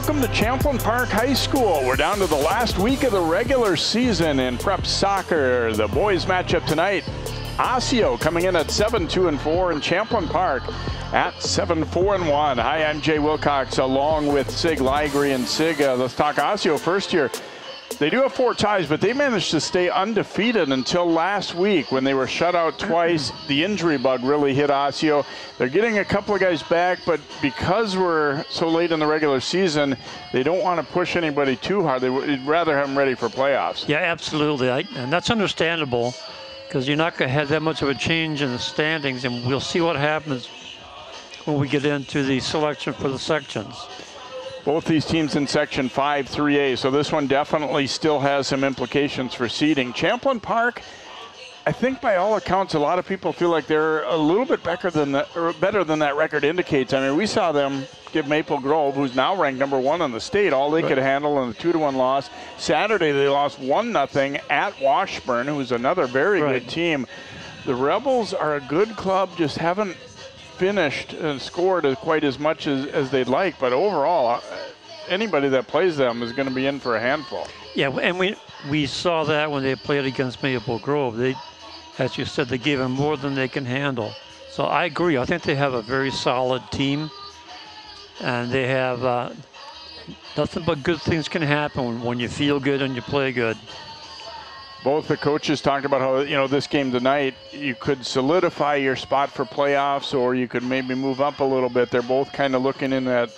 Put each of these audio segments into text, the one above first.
welcome to Champlin Park High School. We're down to the last week of the regular season in prep soccer. The boys matchup tonight, Osseo coming in at 7-2-4 and Champlin Park at 7-4-1. Hi, I'm Jay Wilcox along with Sig Ligry. And Sig, let's talk Osseo first here. They do have 4 ties, but they managed to stay undefeated until last week when they were shut out twice. The injury bug really hit Osseo. They're getting a couple of guys back, but because we're so late in the regular season, they don't want to push anybody too hard. They'd rather have them ready for playoffs. Yeah, absolutely. And that's understandable because you're not going to have that much of a change in the standings, and we'll see what happens when we get into the selection for the sections. Both these teams in Section 5, 3A, so this one definitely still has some implications for seeding. Champlin Park, I think by all accounts, a lot of people feel like they're a little bit better than that record indicates. I mean, we saw them give Maple Grove, who's now ranked #1 in the state, all they could handle in a 2-1 loss. Saturday, they lost 1-0 at Washburn, who's another very good team. The Rebels are a good club, just haven't finished and scored quite as much as they'd like, but overall anybody that plays them is going to be in for a handful. Yeah, and we saw that when they played against Maple Grove. They, as you said, they gave them more than they can handle. So I agree. I think they have a very solid team, and they have nothing but good things can happen when you feel good and you play good. Both the coaches talked about how, you know, this game tonight, you could solidify your spot for playoffs or you could maybe move up a little bit. They're both kind of looking in that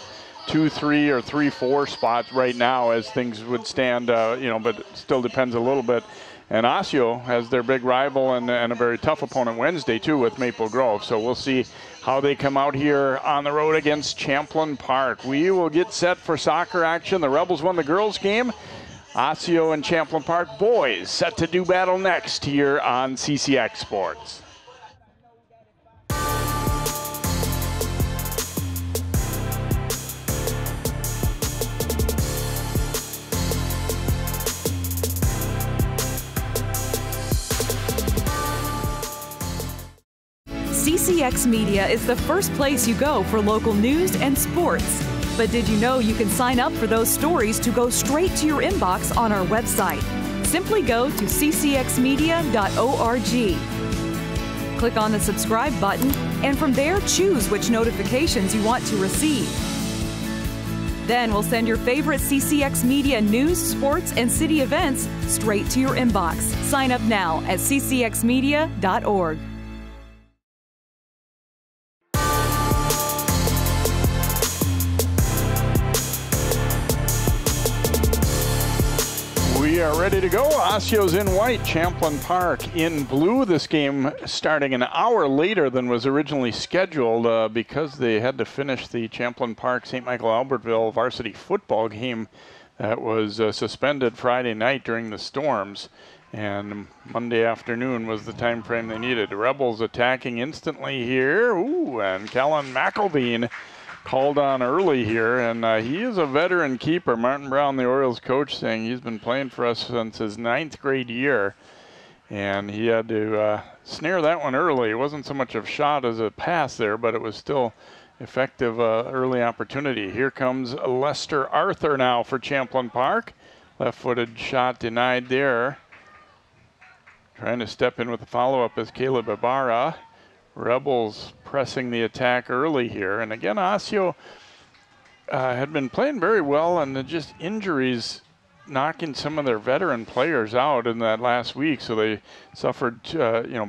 2-3 or 3-4 spots right now as things would stand, you know, but it still depends a little bit. And Osseo has their big rival and a very tough opponent Wednesday, too, with Maple Grove. So we'll see how they come out here on the road against Champlin Park. We will get set for soccer action. The Rebels won the girls' game. Osseo and Champlin Park boys set to do battle next here on CCX Sports. CCX Media is the first place you go for local news and sports. But did you know you can sign up for those stories to go straight to your inbox on our website? Simply go to ccxmedia.org. Click on the subscribe button, and from there choose which notifications you want to receive. Then we'll send your favorite CCX Media news, sports, and city events straight to your inbox. Sign up now at ccxmedia.org. We are ready to go. Osseo's in white, Champlin Park in blue. This game starting an hour later than was originally scheduled because they had to finish the Champlin Park St. Michael Albertville varsity football game that was suspended Friday night during the storms. And Monday afternoon was the time frame they needed. The Rebels attacking instantly here. Ooh, and Kellen McElveen called on early here, and he is a veteran keeper. Martin Brown, the Orioles coach, saying he's been playing for us since his 9th grade year, and he had to snare that one early. It wasn't so much of a shot as a pass there, but it was still effective early opportunity. Here comes Lester Arthur now for Champlin Park. Left-footed shot denied there. Trying to step in with the follow-up is Caleb Ibarra. Rebels pressing the attack early here. And again, Osseo had been playing very well, and just injuries knocking some of their veteran players out in that last week. So they suffered,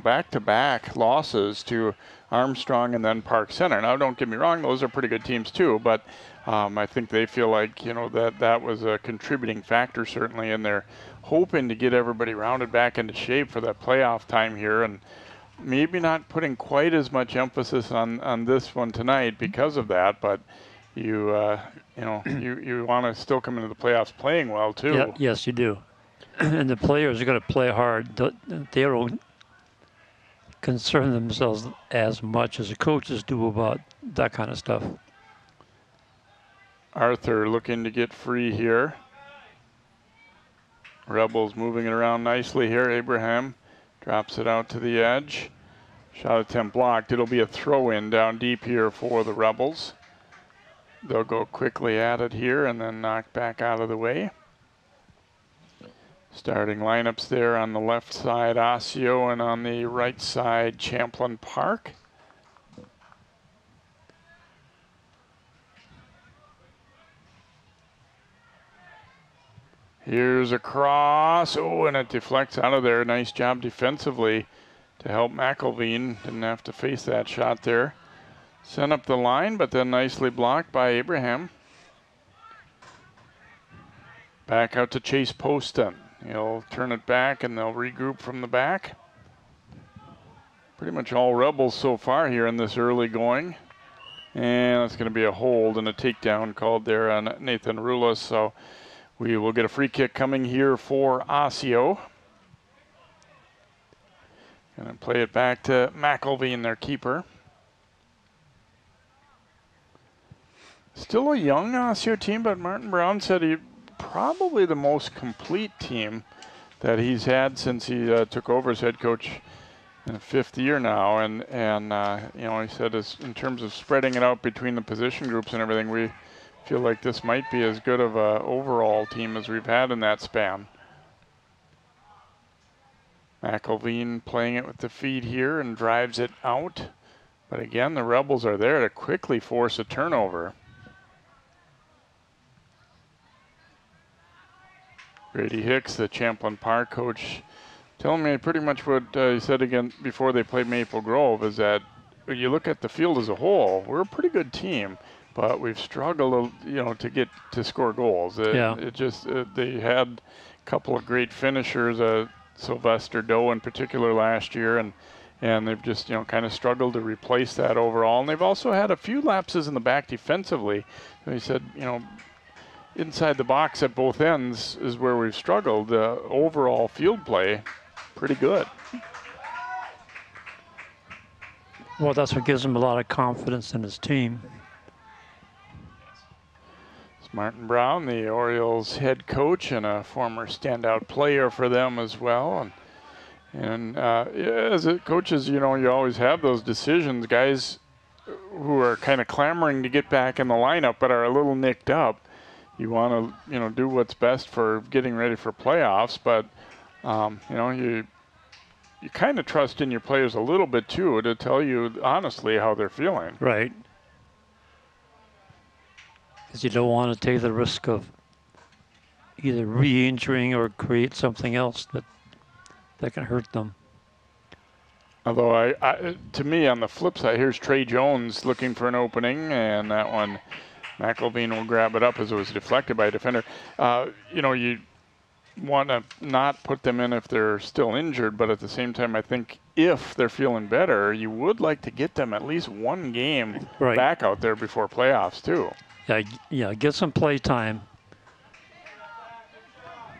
back-to-back losses to Armstrong and then Park Center. Now, don't get me wrong, those are pretty good teams too, but I think they feel like, you know, that was a contributing factor certainly, and they're hoping to get everybody rounded back into shape for that playoff time here. And maybe not putting quite as much emphasis on this one tonight because of that, but you want to still come into the playoffs playing well too. Yeah, yes, you do. And the players are going to play hard. They don't concern themselves as much as the coaches do about that kind of stuff. Arthur looking to get free here. Rebels moving it around nicely here. Abraham drops it out to the edge. Shot attempt blocked. It'll be a throw-in down deep here for the Rebels. they'll go quickly at it here and then knock back out of the way. Starting lineups there on the left side, Osseo, and on the right side, Champlin Park. Here's a cross. Oh, and it deflects out of there. Nice job defensively to help McElveen. Didn't have to face that shot there. Sent up the line, but then nicely blocked by Abraham. Back out to Chase Poston. He'll turn it back and they'll regroup from the back. Pretty much all Rebels so far here in this early going. And it's going to be a hold and a takedown called there on Nathan Rulas. So we will get a free kick coming here for Osseo. Going to play it back to McElveen, their keeper. Still a young Osseo team, but Martin Brown said he probably the most complete team that he's had since he took over as head coach in the 5th year now. And you know, he said in terms of spreading it out between the position groups and everything, we feel like this might be as good of a overall team as we've had in that span. McElveen playing it with the feet here and drives it out. But again, the Rebels are there to quickly force a turnover. Grady Hicks, the Champlin Park coach, telling me pretty much what he said again before they played Maple Grove, is that when you look at the field as a whole, we're a pretty good team, but we've struggled, you know, to score goals. It just they had a couple of great finishers, Sylvester Doe in particular last year, and they've just, you know, kind of struggled to replace that overall. And they've also had a few lapses in the back defensively. And he said, you know, inside the box at both ends is where we've struggled. The overall field play, pretty good. Well, that's what gives him a lot of confidence in his team. It's Martin Brown, the Orioles head coach and a former standout player for them as well. And as coaches, you know, you always have those decisions. Guys who are kind of clamoring to get back in the lineup but are a little nicked up. You want to, you know, do what's best for getting ready for playoffs, but you know, you kind of trust in your players a little bit too to tell you honestly how they're feeling. Right. Because you don't want to take the risk of either re-injuring or create something else that can hurt them. Although to me, on the flip side, here's Trey Jones looking for an opening, and that one, McElveen will grab it up as it was deflected by a defender. You know, you want to not put them in if they're still injured, but at the same time, I think if they're feeling better, you would like to get them at least one game back out there before playoffs too. Yeah, get some play time.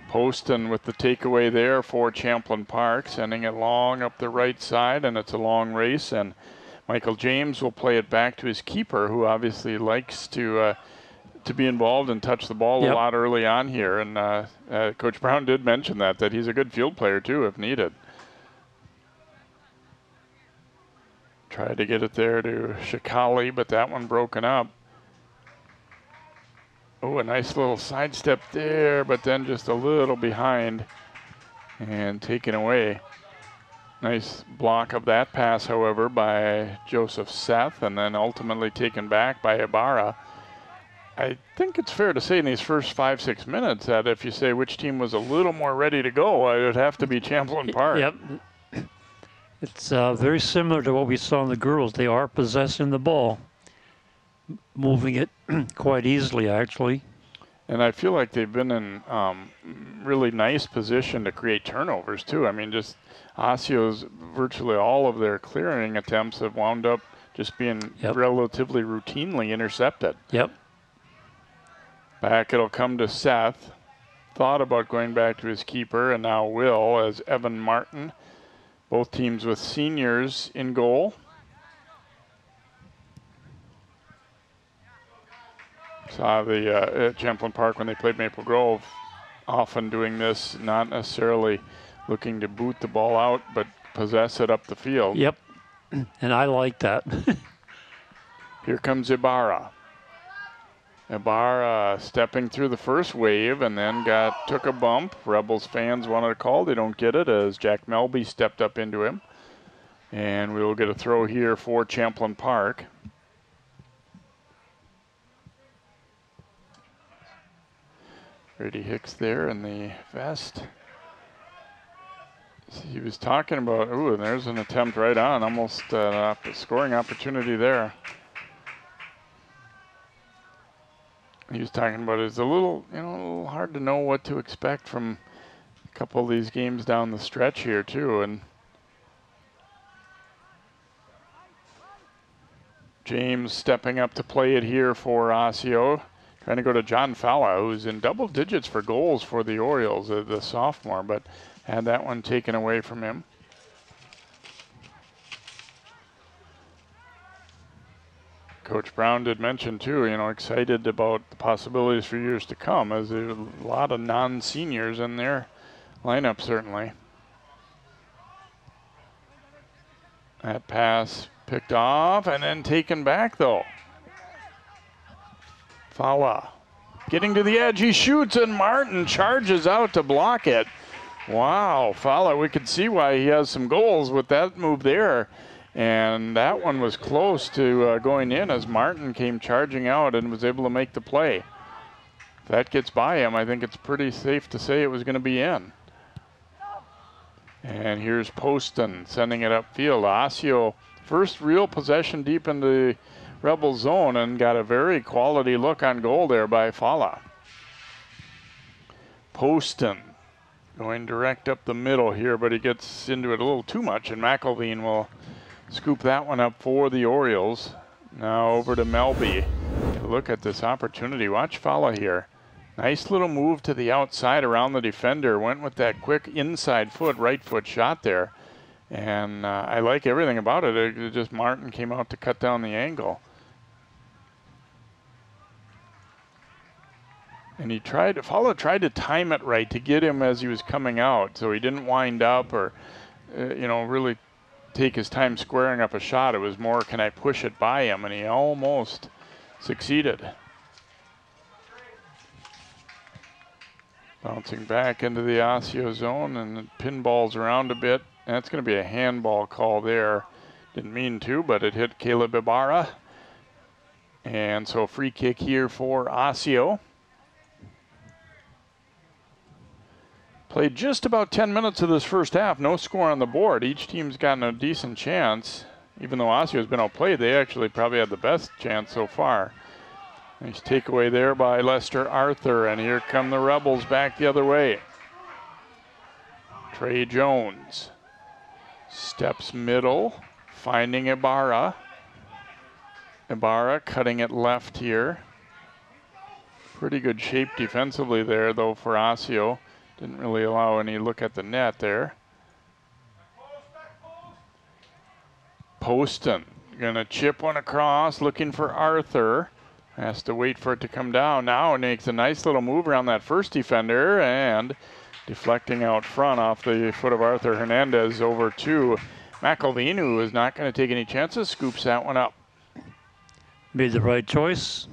Poston with the takeaway there for Champlin Park, sending it long up the right side, and it's a long race, and Michael James will play it back to his keeper, who obviously likes to be involved and touch the ball a lot early on here. And Coach Brown did mention that he's a good field player too, if needed. Tried to get it there to Shikali, but that one broken up. Oh, a nice little sidestep there, but then just a little behind and taken away. Nice block of that pass, however, by Joseph Seth, and then ultimately taken back by Ibarra. I think it's fair to say in these first 5-6 minutes that if you say which team was a little more ready to go, it would have to be Champlin Park. Yep. It's very similar to what we saw in the girls. They are possessing the ball, moving it quite easily, actually. And I feel like they've been in really nice position to create turnovers, too. I mean, just Osseo's virtually all of their clearing attempts have wound up just being relatively routinely intercepted. Yep. Back it'll come to Seth. Thought about going back to his keeper, and now will, as Evan Martin. Both teams with seniors in goal. Saw the at Champlin Park when they played Maple Grove, often doing this, not necessarily looking to boot the ball out, but possess it up the field. Yep, and I like that. Here comes Ibarra. Ibarra stepping through the first wave and then took a bump. Rebels fans wanted a call. They don't get it as Jack Melby stepped up into him. And we will get a throw here for Champlin Park. Brady Hicks there in the vest. He was talking about, ooh, and there's an attempt right on, almost a scoring opportunity there. He was talking about it's a little, a little hard to know what to expect from a couple of these games down the stretch here too. And James stepping up to play it here for Osseo. Trying to go to John Falla, who's in double digits for goals for the Orioles, the sophomore, but had that one taken away from him. Coach Brown did mention too, excited about the possibilities for years to come, as there's a lot of non-seniors in their lineup certainly. That pass picked off and then taken back though. Falla getting to the edge, he shoots and Martin charges out to block it. Wow, Falla, we could see why he has some goals with that move there. And that one was close to going in as Martin came charging out and was able to make the play. If that gets by him, I think it's pretty safe to say it was going to be in. And here's Poston sending it upfield. Osseo, first real possession deep in the Rebel zone and got a very quality look on goal there by Falla. Poston going direct up the middle here, but he gets into it a little too much, and McElveen will scoop that one up for the Orioles. Now over to Melby. Look at this opportunity. Watch Falla here. Nice little move to the outside around the defender. Went with that quick inside foot, right foot shot there. And I like everything about it. It just Martin came out to cut down the angle. And Falla tried to time it right to get him as he was coming out, so he didn't wind up or, really take his time squaring up a shot. It was more, can I push it by him? And he almost succeeded. Bouncing back into the Osseo zone and it pinballs around a bit. That's going to be a handball call there. Didn't mean to, but it hit Caleb Ibarra. And so a free kick here for Osseo. Played just about 10 minutes of this first half. No score on the board. Each team's gotten a decent chance. Even though Osseo's been outplayed, they actually probably had the best chance so far. Nice takeaway there by Lester Arthur. And here come the Rebels back the other way. Trey Jones steps middle, finding Ibarra. Ibarra cutting it left here. Pretty good shape defensively there, though, for Osseo. Didn't really allow any look at the net there. Poston gonna chip one across, looking for Arthur. Has to wait for it to come down now and makes a nice little move around that first defender and deflecting out front off the foot of Arthur Hernandez over to McElveen, who is not going to take any chances, scoops that one up. Made the right choice.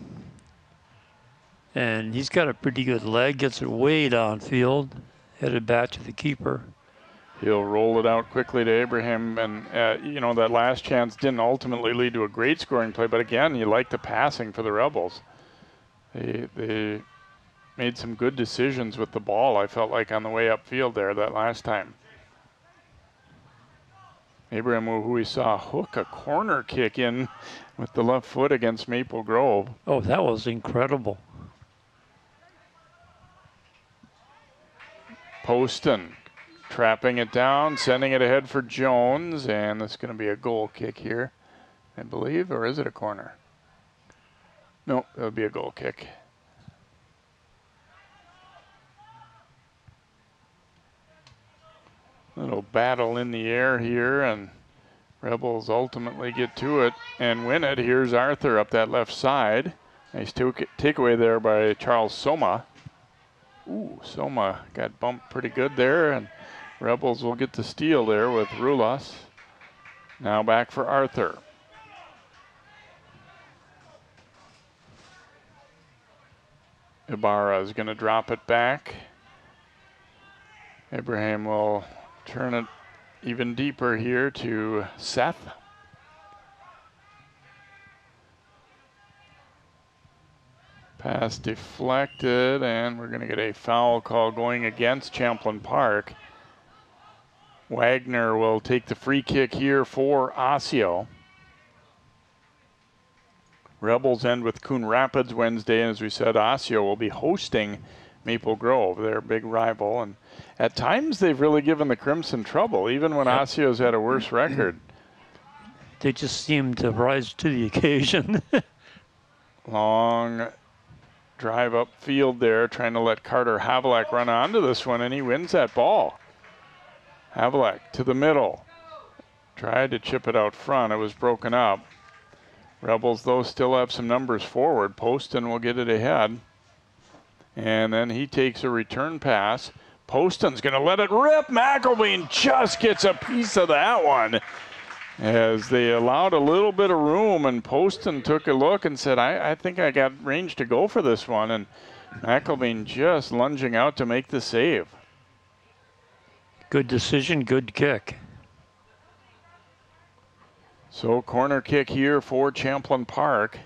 And he's got a pretty good leg, gets it way downfield, headed back to the keeper. He'll roll it out quickly to Abraham, and that last chance didn't ultimately lead to a great scoring play, but again, you like the passing for the Rebels. They made some good decisions with the ball, I felt like, on the way upfield there that last time. Abraham, who we saw hook a corner kick in with the left foot against Maple Grove. Oh, that was incredible. Poston trapping it down, sending it ahead for Jones, and that's going to be a goal kick here, I believe, or is it a corner? No, it'll be a goal kick. Little battle in the air here, and Rebels ultimately get to it and win it. Here's Arthur up that left side. Nice takeaway there by Charles Soma. Ooh, Soma got bumped pretty good there, and Rebels will get the steal there with Rulas. Now back for Arthur. Ibarra is going to drop it back. Abraham will turn it even deeper here to Seth. Pass deflected, and we're going to get a foul call going against Champlin Park. Wagner will take the free kick here for Osseo. Rebels end with Coon Rapids Wednesday, and as we said, Osseo will be hosting Maple Grove, their big rival. And at times they've really given the Crimson trouble, even when Osseo's had a worse record. They just seem to rise to the occasion. Long drive up field there, trying to let Carter Havlak run onto this one, and he wins that ball. Havlak to the middle. Tried to chip it out front. It was broken up. Rebels, though, still have some numbers forward. Poston will get it ahead. And then he takes a return pass. Poston's going to let it rip. McElveen just gets a piece of that one, as they allowed a little bit of room, and Poston took a look and said, I think I got range to go for this one. And McElveen just lunging out to make the save. Good decision, good kick. So corner kick here for Champlin Park.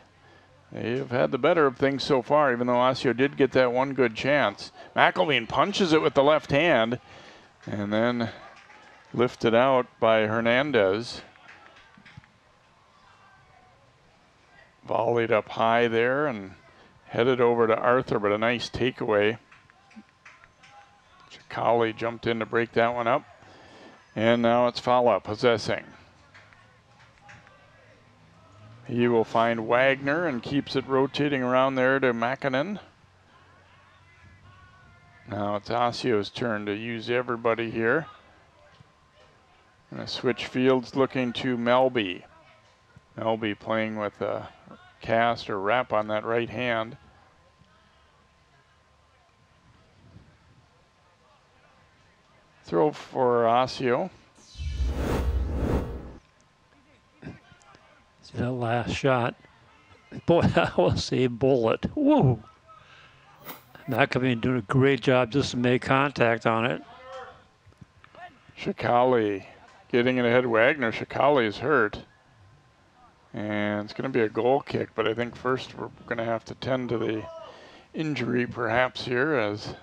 They've had the better of things so far, even though Osseo did get that one good chance. McElveen punches it with the left hand, and then lifted out by Hernandez. Volleyed up high there and headed over to Arthur, but a nice takeaway. Chicali jumped in to break that one up. And now it's Fala possessing. He will find Wagner and keeps it rotating around there to Makinen. Now it's Osseo's turn to use everybody here. Gonna switch fields, looking to Melby. Melby playing with a cast or wrap on that right hand. Throw for Osseo. See that last shot. Boy, that was a bullet. Woo! McElveen doing a great job just to make contact on it. Chicali getting it ahead. Wagner. Chicali is hurt. And it's going to be a goal kick, but I think first we're going to have to tend to the injury perhaps here, as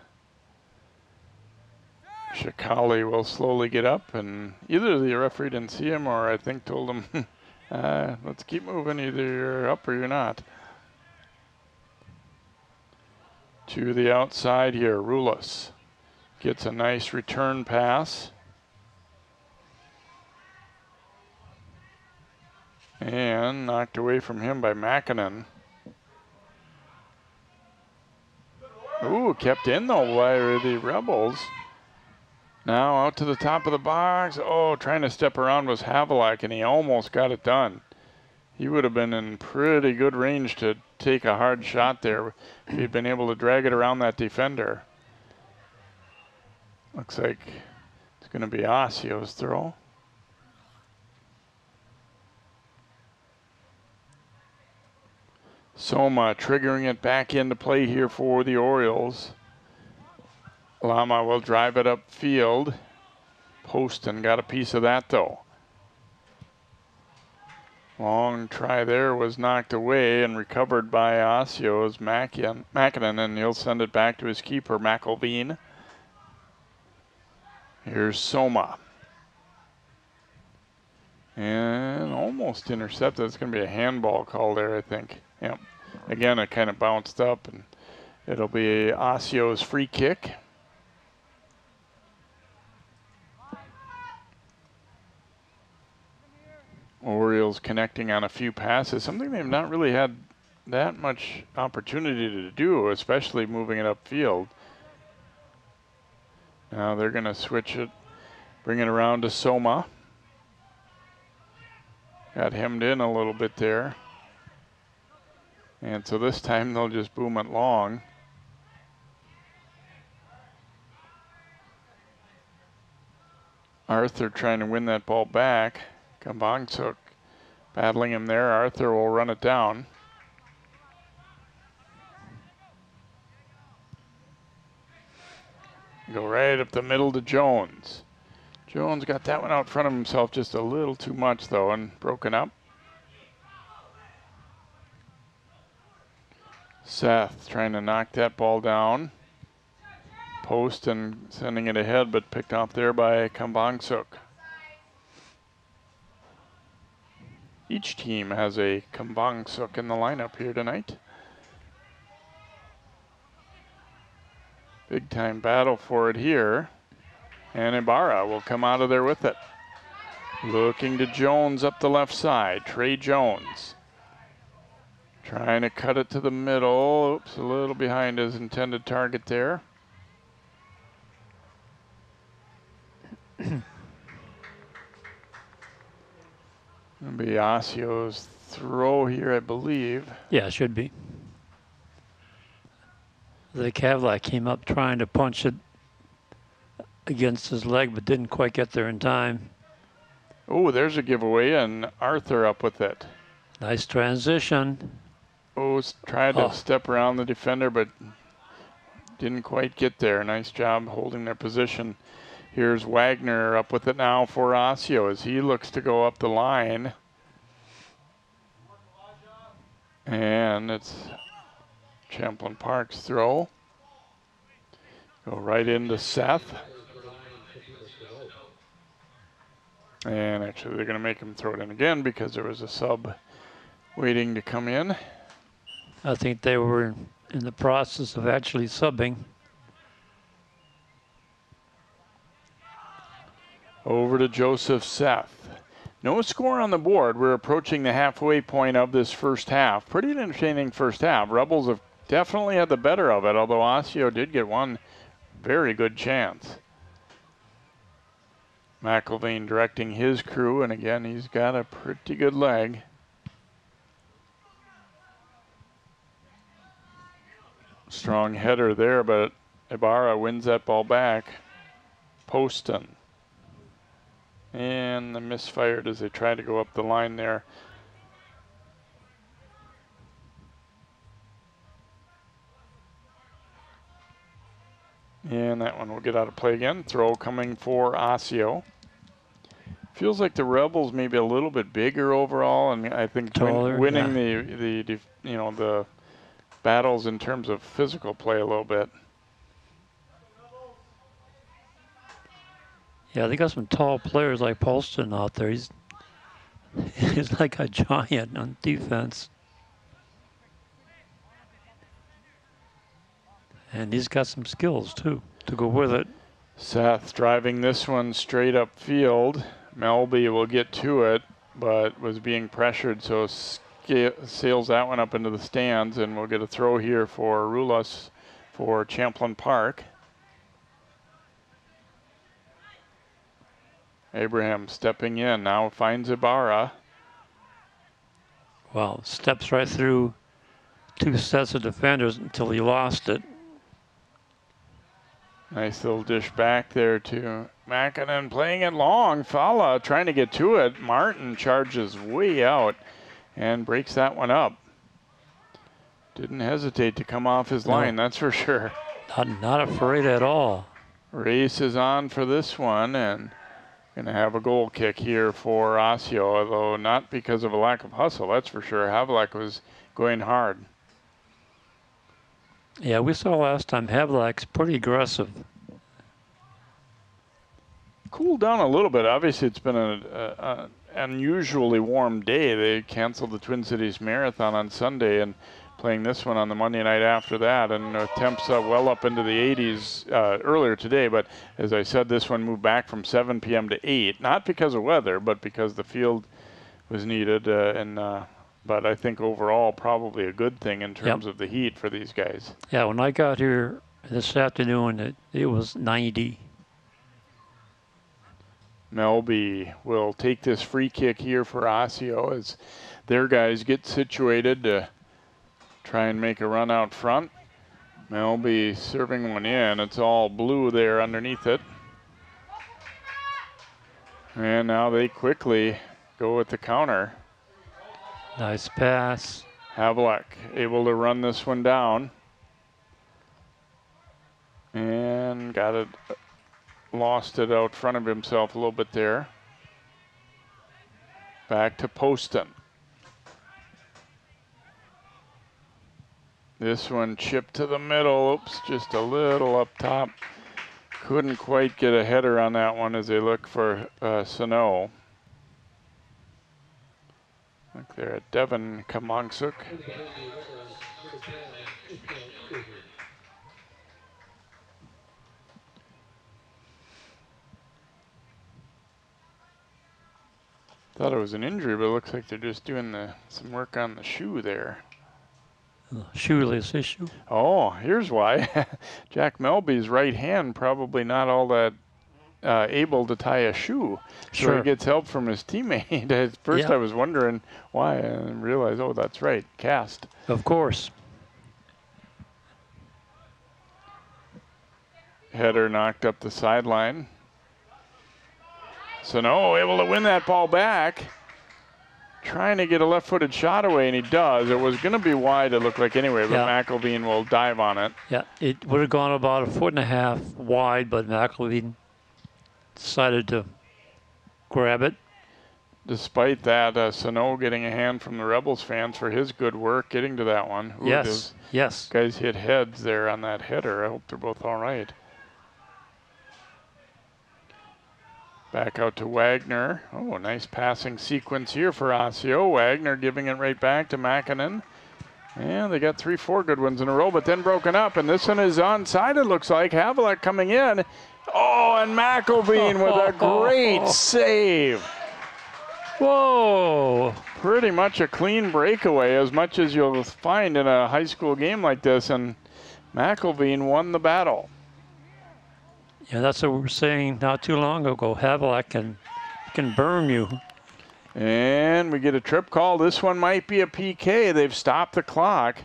Chicali will slowly get up, and either the referee didn't see him or I think told him, let's keep moving, either you're up or you're not. To the outside here, Rulas gets a nice return pass. And knocked away from him by Makinen. Ooh, kept in though by the Rebels. Now out to the top of the box. Oh, trying to step around was Havlak, and he almost got it done. He would have been in pretty good range to take a hard shot there if he'd been able to drag it around that defender. Looks like it's going to be Osseo's throw. Soma triggering it back into play here for the Orioles. Lama will drive it upfield. Poston got a piece of that though. Long try there was knocked away and recovered by Osseo's Makinen, and he'll send it back to his keeper, McElveen. Here's Soma. And almost intercepted. It's going to be a handball call there, I think. Yep. Again, it kind of bounced up, and it'll be Osseo's free kick. Orioles connecting on a few passes, something they've not really had that much opportunity to do, especially moving it upfield. Now they're going to switch it, bring it around to Soma. Got hemmed in a little bit there. And so this time they'll just boom it long. Arthur trying to win that ball back. Kambangsuk battling him there. Arthur will run it down. go right up the middle to Jones. Jones got that one out front of himself just a little too much, though, and broken up. Seth trying to knock that ball down. Post and sending it ahead, but picked off there by Kambangsuk. Each team has a Kambangsuk in the lineup here tonight. Big time battle for it here. And Ibarra will come out of there with it. Looking to Jones up the left side. Trey Jones. Trying to cut it to the middle. Oops, a little behind his intended target there. It'll be Osseo's throw here, I believe. Yeah, it should be. The Cadillac came up trying to punch it against his leg, but didn't quite get there in time. Oh, there's a giveaway, and Arthur up with it. Nice transition. Oh, tried to step around the defender, but didn't quite get there. Nice job holding their position. Here's Wagner up with it now for Osseo as he looks to go up the line. And it's Champlin Park's throw. Go right into Seth. And actually they're going to make him throw it in again because there was a sub waiting to come in. I think they were in the process of actually subbing. Over to Joseph Seth. No score on the board. We're approaching the halfway point of this first half. Pretty entertaining first half. Rebels have definitely had the better of it, although Osseo did get one very good chance. McIlvaine directing his crew, and again, he's got a pretty good leg. Strong header there, but Ibarra wins that ball back. Poston. And the misfired as they try to go up the line there. And that one will get out of play again. Throw coming for Osseo. Feels like the Rebels maybe a little bit bigger overall, and I think winning the battles in terms of physical play a little bit. Yeah, they got some tall players like Polston out there. He's like a giant on defense. And he's got some skills, too, to go with it. Seth driving this one straight up field. Melby will get to it, but was being pressured, so sails that one up into the stands, and we'll get a throw here for Rulas for Champlin Park. Abraham stepping in, now finds Ibarra. Well, steps right through two sets of defenders until he lost it. Nice little dish back there to Makinen, playing it long. Fala trying to get to it. Martin charges way out and breaks that one up. Didn't hesitate to come off his line, that's for sure. Not afraid at all. Race is on for this one, and going to have a goal kick here for Osseo, although not because of a lack of hustle, that's for sure. Havlak was going hard. Yeah, we saw last time Havlak's pretty aggressive. Cooled down a little bit. Obviously, it's been an unusually warm day. They canceled the Twin Cities Marathon on Sunday and playing this one on the Monday night after that. And temps well up into the 80s earlier today. But as I said, this one moved back from 7 p.m. to 8. Not because of weather, but because the field was needed. But I think overall probably a good thing in terms of the heat for these guys. Yeah, when I got here this afternoon, it was 90. Melby will take this free kick here for Osseo as their guys get situated to try and make a run out front. Melby serving one in. It's all blue there underneath it. And now they quickly go with the counter. Nice pass. Havlak able to run this one down. And got it, lost it out front of himself a little bit there. Back to Poston. This one chipped to the middle. Oops, just a little up top. Couldn't quite get a header on that one as they look for Sano. Look there at Devin Kamongsuk. Thought it was an injury, but it looks like they're just doing some work on the shoe there. Shoelace issue. Oh, here's why. Jack Melby's right hand probably not all that able to tie a shoe. So he gets help from his teammate. At first I was wondering why, and realized, oh, that's right, cast. Of course. Header knocked up the sideline. Sano able to win that ball back. Trying to get a left-footed shot away, and he does. It was going to be wide, it looked like anyway, but McElveen will dive on it. Yeah, it would have gone about 1.5 feet wide, but McElveen decided to grab it. Despite that, Sano getting a hand from the Rebels fans for his good work getting to that one. Ooh, yes. Guys hit heads there on that header. I hope they're both all right. Back out to Wagner. Oh, nice passing sequence here for Osseo. Wagner giving it right back to Makinen. And they got 3-4 good ones in a row, but then broken up. And this one is onside, it looks like. Havlicek coming in. Oh, and McElveen with a great save. Whoa. Pretty much a clean breakaway, as much as you'll find in a high school game like this. And McElveen won the battle. Yeah, that's what we were saying not too long ago. Havlicek can burn you. And we get a trip call. This one might be a PK. They've stopped the clock.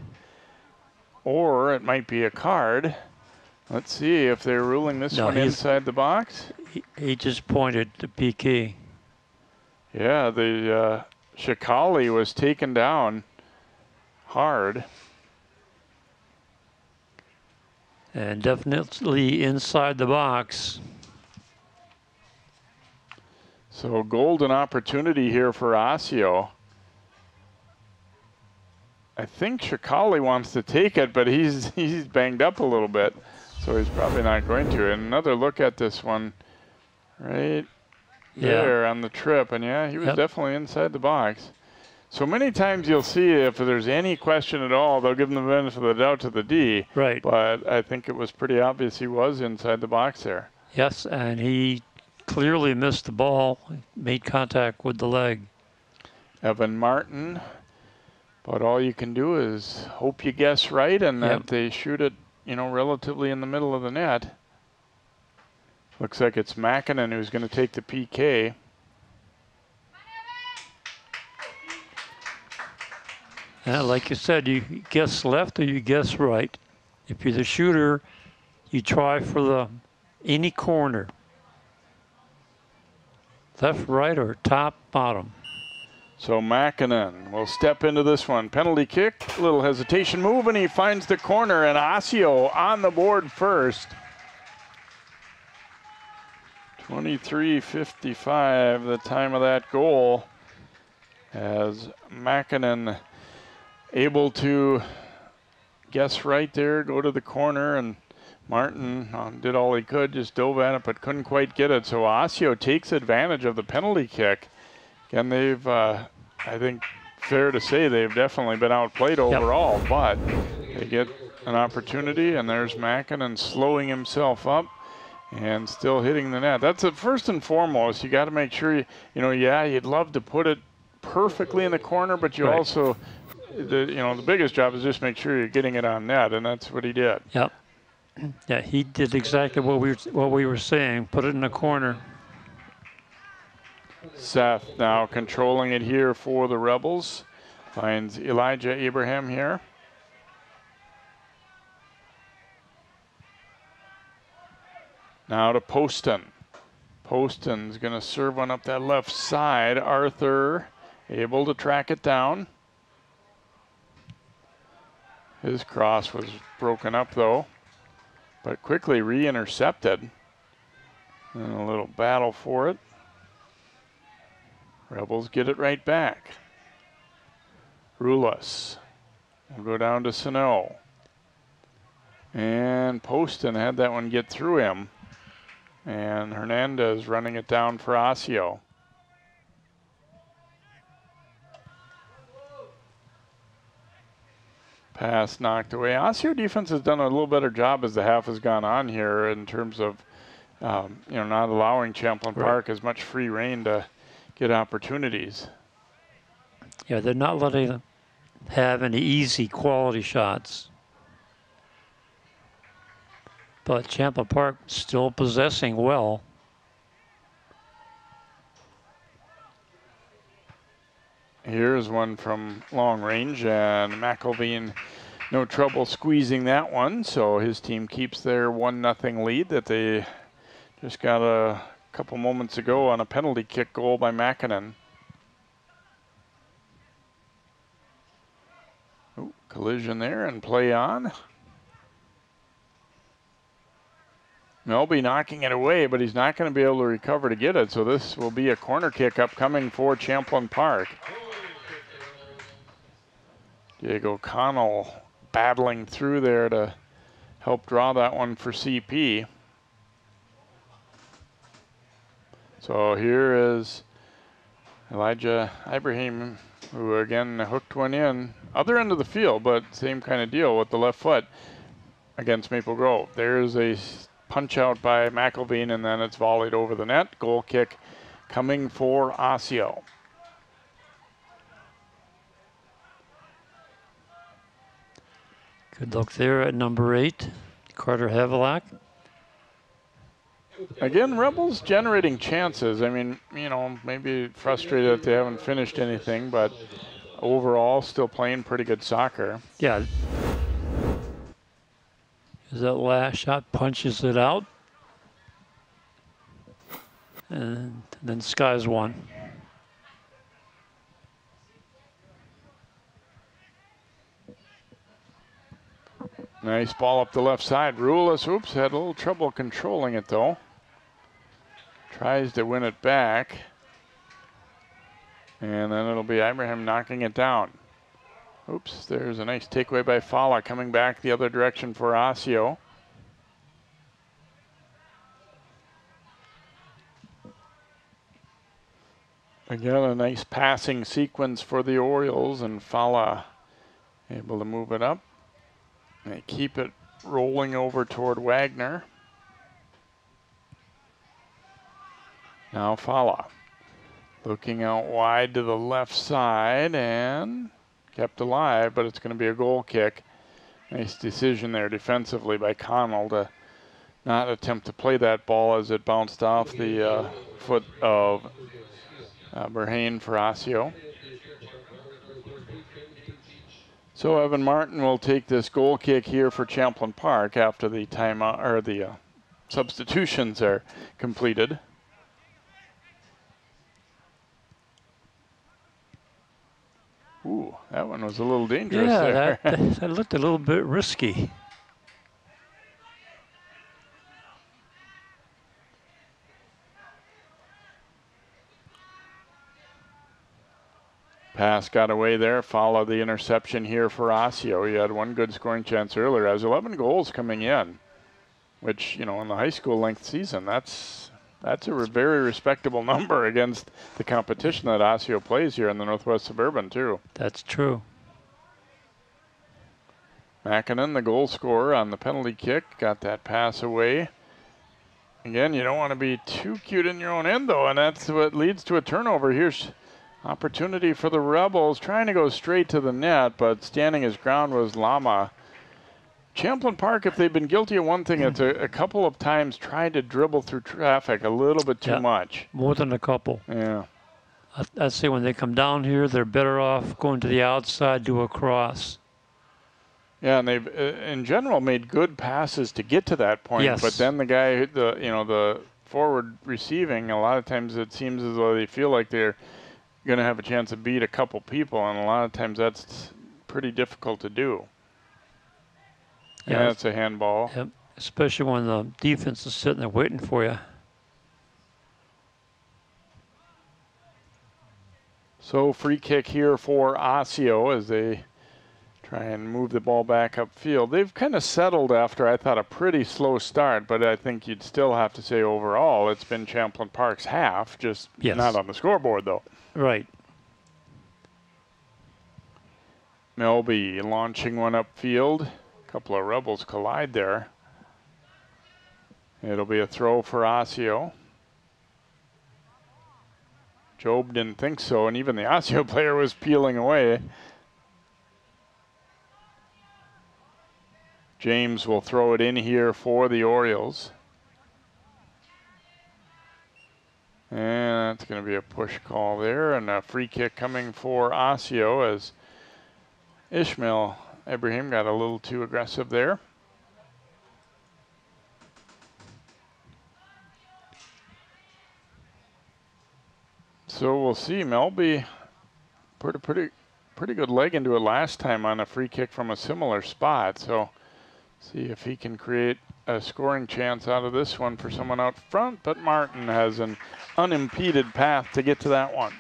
Or it might be a card. Let's see if they're ruling this one inside the box. He just pointed to PK. Yeah, the Shikali was taken down hard. And definitely inside the box. So golden opportunity here for Osseo. I think Shikali wants to take it, but he's banged up a little bit, so he's probably not going to. And another look at this one right there on the trip. And yeah, he was definitely inside the box. So many times you'll see if there's any question at all, they'll give him the benefit of the doubt to the D. Right. But I think it was pretty obvious he was inside the box there. Yes, and he clearly missed the ball, made contact with the leg. Evan Martin. But all you can do is hope you guess right and that they shoot it, relatively in the middle of the net. Looks like it's Makinen who's going to take the PK. Like you said, you guess left or you guess right. If you're the shooter, you try for any corner. Left, right, or top, bottom. So Makinen will step into this one. Penalty kick, a little hesitation move, and he finds the corner, and Osseo on the board first. 23:55, the time of that goal, as Makinen able to guess right there, go to the corner, and Martin did all he could, just dove at it, but couldn't quite get it. So Osseo takes advantage of the penalty kick. Again, they've, I think, fair to say they've definitely been outplayed overall, but they get an opportunity, and there's Makinen slowing himself up and still hitting the net. That's first and foremost. You got to make sure, you'd love to put it perfectly in the corner, but you also, the biggest job is just make sure you're getting it on net, and that's what he did. Yep. Yeah, he did exactly what we were saying. Put it in the corner. Seth now controlling it here for the Rebels. Finds Elijah Abraham here. Now to Poston. Poston's going to serve one up that left side. Arthur able to track it down. His cross was broken up though. but quickly re-intercepted. And a little battle for it. Rebels get it right back. Rulas will go down to Sano. And Poston had that one get through him. And Hernandez running it down for Osseo. Pass knocked away. Osseo defense has done a little better job as the half has gone on here in terms of not allowing Champlin Park as much free reign to get opportunities. Yeah, they're not letting them have any easy quality shots. But Champlin Park still possessing well. Here's one from long range, and McElveen no trouble squeezing that one, so his team keeps their 1-0 lead that they just got a couple moments ago on a penalty kick goal by Makinen. Ooh, collision there and play on. Melby knocking it away, but he's not going to be able to recover to get it, so this will be a corner kick upcoming for Champlin Park. Diego Connell battling through there to help draw that one for CP. So here is Elijah Ibrahim, who again hooked one in. Other end of the field, but same kind of deal with the left foot against Maple Grove. There's a punch out by McElveen, and then it's volleyed over the net. Goal kick coming for Osseo. Good luck there at number 8, Carter Havillac. Again, Rebels generating chances. I mean, maybe frustrated that they haven't finished anything, but overall still playing pretty good soccer. Yeah. As that last shot punches it out. And then Skies one. Nice ball up the left side. Rulas, oops, had a little trouble controlling it though. Tries to win it back. And then it'll be Ibrahim knocking it down. Oops, there's a nice takeaway by Fala coming back the other direction for Osseo. Again, a nice passing sequence for the Orioles, and Fala able to move it up. They keep it rolling over toward Wagner. Now Fala looking out wide to the left side and kept alive, but it's going to be a goal kick. Nice decision there defensively by Connell to not attempt to play that ball as it bounced off the foot of Berhane for Osseo. So Evan Martin will take this goal kick here for Champlin Park after the timeout or the substitutions are completed. Ooh, that one was a little dangerous there. That looked a little bit risky. Pass got away there. Follow the interception here for Osseo. He had one good scoring chance earlier. Has 11 goals coming in, which, in the high school length season, that's a very respectable number against the competition that Osseo plays here in the Northwest Suburban too. That's true. Makinen, the goal scorer on the penalty kick, got that pass away. Again, you don't want to be too cute in your own end though, and that's what leads to a turnover. Here's opportunity for the Rebels, trying to go straight to the net, but standing his ground was Lama. Champlin Park, if they've been guilty of one thing, it's a couple of times tried to dribble through traffic a little bit too much. More than a couple. Yeah. I'd say when they come down here, they're better off going to the outside, do a cross. Yeah, and they've, in general, made good passes to get to that point. Yes. But then the guy, the forward receiving, a lot of times it seems as though they feel like they're going to have a chance to beat a couple people, and a lot of times that's pretty difficult to do. Yeah, that's a handball. Yep. especially when the defense is sitting there waiting for you. So free kick here for Osseo as they try and move the ball back upfield. They've kind of settled after, I thought, a pretty slow start, but I think you'd still have to say overall it's been Champlin Park's half, just not on the scoreboard though. Right. Melby launching one upfield. A couple of Rebels collide there. It'll be a throw for Osseo. Job didn't think so, and even the Osseo player was peeling away. James will throw it in here for the Orioles. And that's going to be a push call there, and a free kick coming for Osseo as Ishmael Ibrahim got a little too aggressive there. So we'll see. Melby put a pretty good leg into it last time on a free kick from a similar spot. So see if he can create a scoring chance out of this one for someone out front. But Martin has an unimpeded path to get to that one.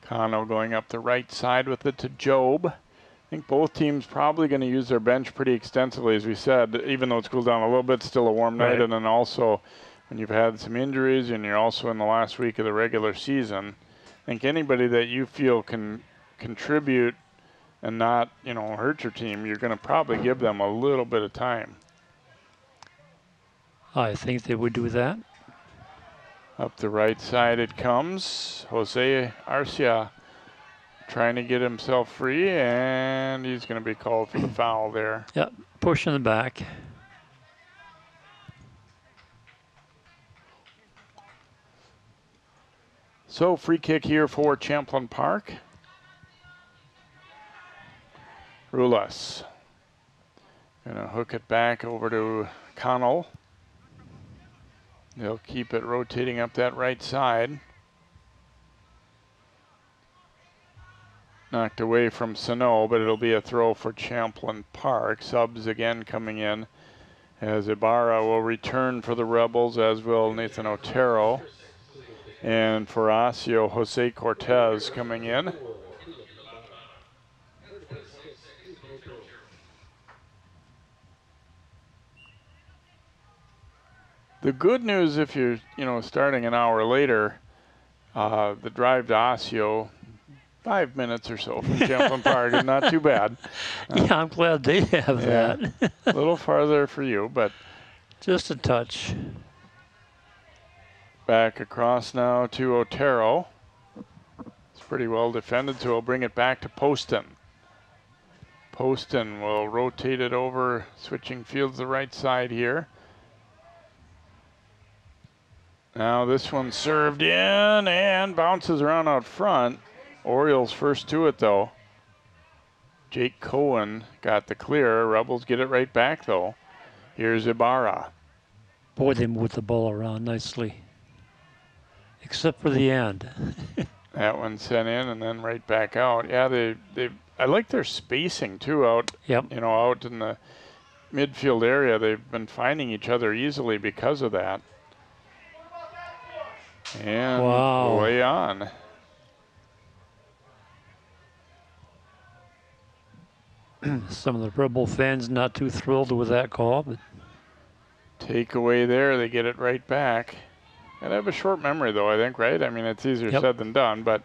Cano going up the right side with it to Job. I think both teams probably going to use their bench pretty extensively, as we said, even though it's cooled down a little bit, still a warm night. And then also when you've had some injuries and you're also in the last week of the regular season, I think anybody that you feel can contribute and not, you know, hurt your team, you're going to probably give them a little bit of time. I think they would do that. Up the right side it comes. Jose Arcia trying to get himself free, and he's going to be called for the foul there. Yep, push in the back. So free kick here for Champlin Park. Rulas going to hook it back over to Connell. They'll keep it rotating up that right side. Knocked away from Sano, but it'll be a throw for Champlin Park. Subs again coming in as Ibarra will return for the Rebels, as will Nathan Otero. And for Osseo, Jose Cortez coming in. The good news, if you're, starting an hour later, the drive to Osseo, 5 minutes or so from Champlin Park is not too bad. Yeah, I'm glad they have that. A little farther for you, but just a touch. Back across now to Otero. It's pretty well defended, so we'll bring it back to Poston. Poston will rotate it over, switching fields the right side here. Now this one served in and bounces around out front. Orioles first to it though. Jake Cohen got the clear. Rebels get it right back though. Here's Ibarra. Boy, they moved the ball around nicely. Except for the end. That one sent in and then right back out. Yeah, I like their spacing too out. Yep. Out in the midfield area. They've been finding each other easily because of that. And way on. Some of the Rebel fans not too thrilled with that call, but takeaway there, they get it right back. And I have a short memory though, I think, right? I mean, it's easier said than done, but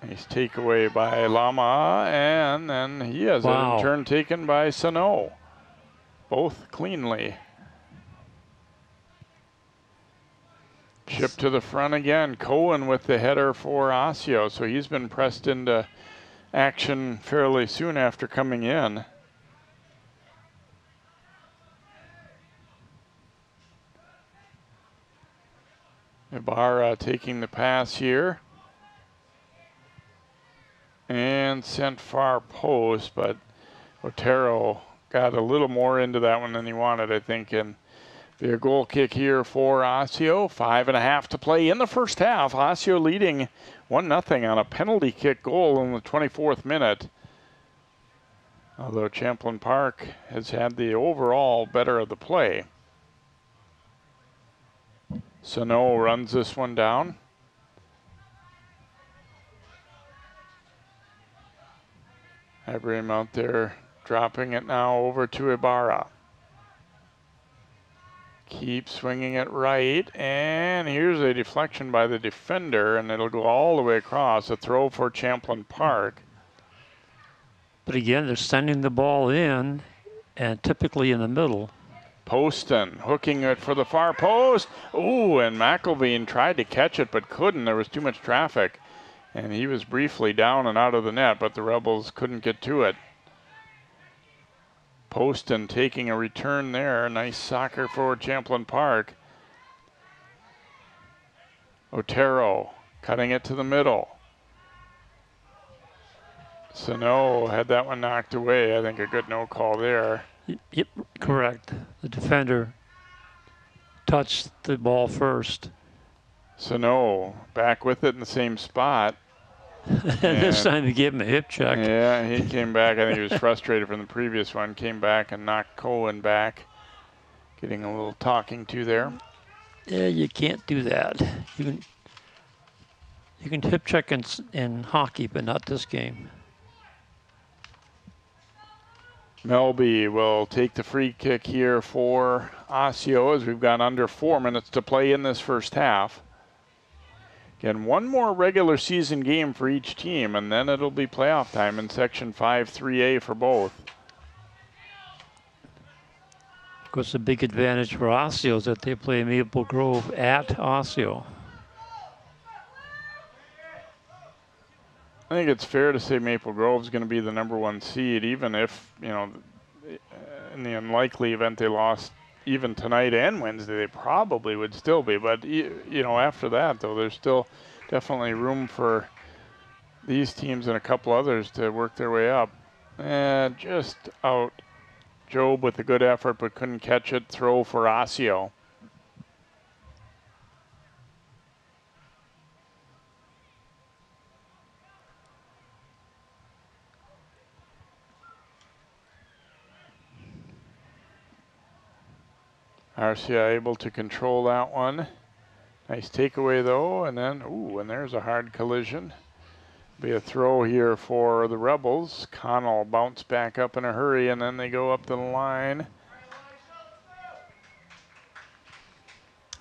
nice takeaway by Lama, and then he has it in turn taken by Sano. Both cleanly. Chip to the front again. Cohen with the header for Osseo, so he's been pressed into action fairly soon after coming in. Ibarra taking the pass here. And sent far post, but Otero got a little more into that one than he wanted, I think, and Be a goal kick here for Osseo. 5.5 to play in the first half. Osseo leading 1-0 on a penalty kick goal in the 24th minute. Although Champlin Park has had the overall better of the play. Sano runs this one down. Ibrahim out there dropping it now over to Ibarra. Keeps swinging it right, and here's a deflection by the defender, and it'll go all the way across. A throw for Champlin Park. But again, they're sending the ball in, and typically in the middle. Poston hooking it for the far post. Ooh, and McElveen tried to catch it but couldn't. There was too much traffic, and he was briefly down and out of the net, but the Rebels couldn't get to it. Poston taking a return there. Nice soccer for Champlin Park. Otero cutting it to the middle. Sano had that one knocked away. I think a good no call there. Yep, correct. The defender touched the ball first. Sano back with it in the same spot. And this time he gave him a hip check. Yeah, he came back. I think he was frustrated from the previous one. Came back and knocked Cohen back. Getting a little talking to there. Yeah, you can't do that. You can hip check in hockey, but not this game. Melby will take the free kick here for Osseo as we've got under 4 minutes to play in this first half. Again, one more regular season game for each team, and then it'll be playoff time in Section 5-3A for both. Of course, the big advantage for Osseo is that they play Maple Grove at Osseo. I think it's fair to say Maple Grove's going to be the #1 seed, even if, you know, in the unlikely event they lost even tonight and Wednesday, they probably would still be. But, you know, after that, though, there's still definitely room for these teams and a couple others to work their way up. And just out. Job with a good effort, but couldn't catch it. Throw for Osseo. RCI able to control that one. Nice takeaway though, and then, ooh, and there's a hard collision. Be a throw here for the Rebels. Connell bounce back up in a hurry, and then they go up the line.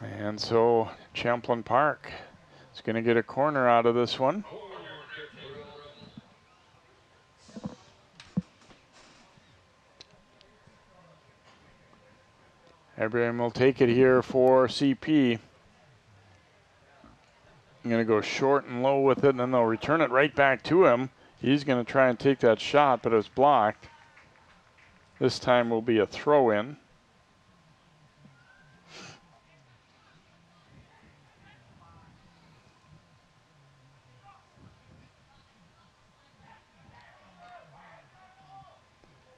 And so Champlin Park is going to get a corner out of this one. Ibrahim will take it here for CP. I'm going to go short and low with it, and then they'll return it right back to him. He's going to try and take that shot, but it's blocked. This time will be a throw-in.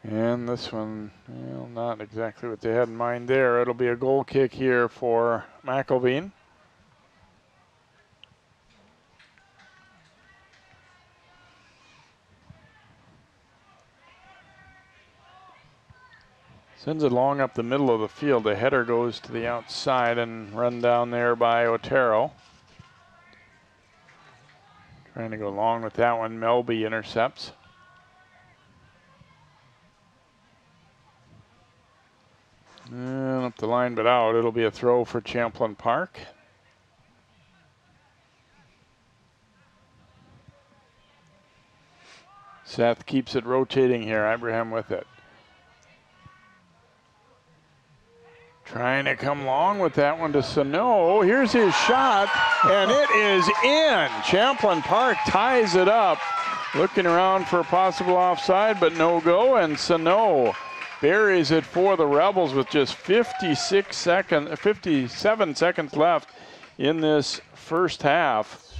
And this one, well, not exactly what they had in mind there. It'll be a goal kick here for McElveen. Sends it long up the middle of the field. The header goes to the outside and run down there by Otero. Trying to go long with that one. Melby intercepts. And up the line but out. It'll be a throw for Champlin Park. Seth keeps it rotating here. Ibrahim with it. Trying to come long with that one to Sano. Here's his shot, and it is in. Champlin Park ties it up. Looking around for a possible offside, but no go, and Sano buries it for the Rebels with just 57 seconds left in this first half.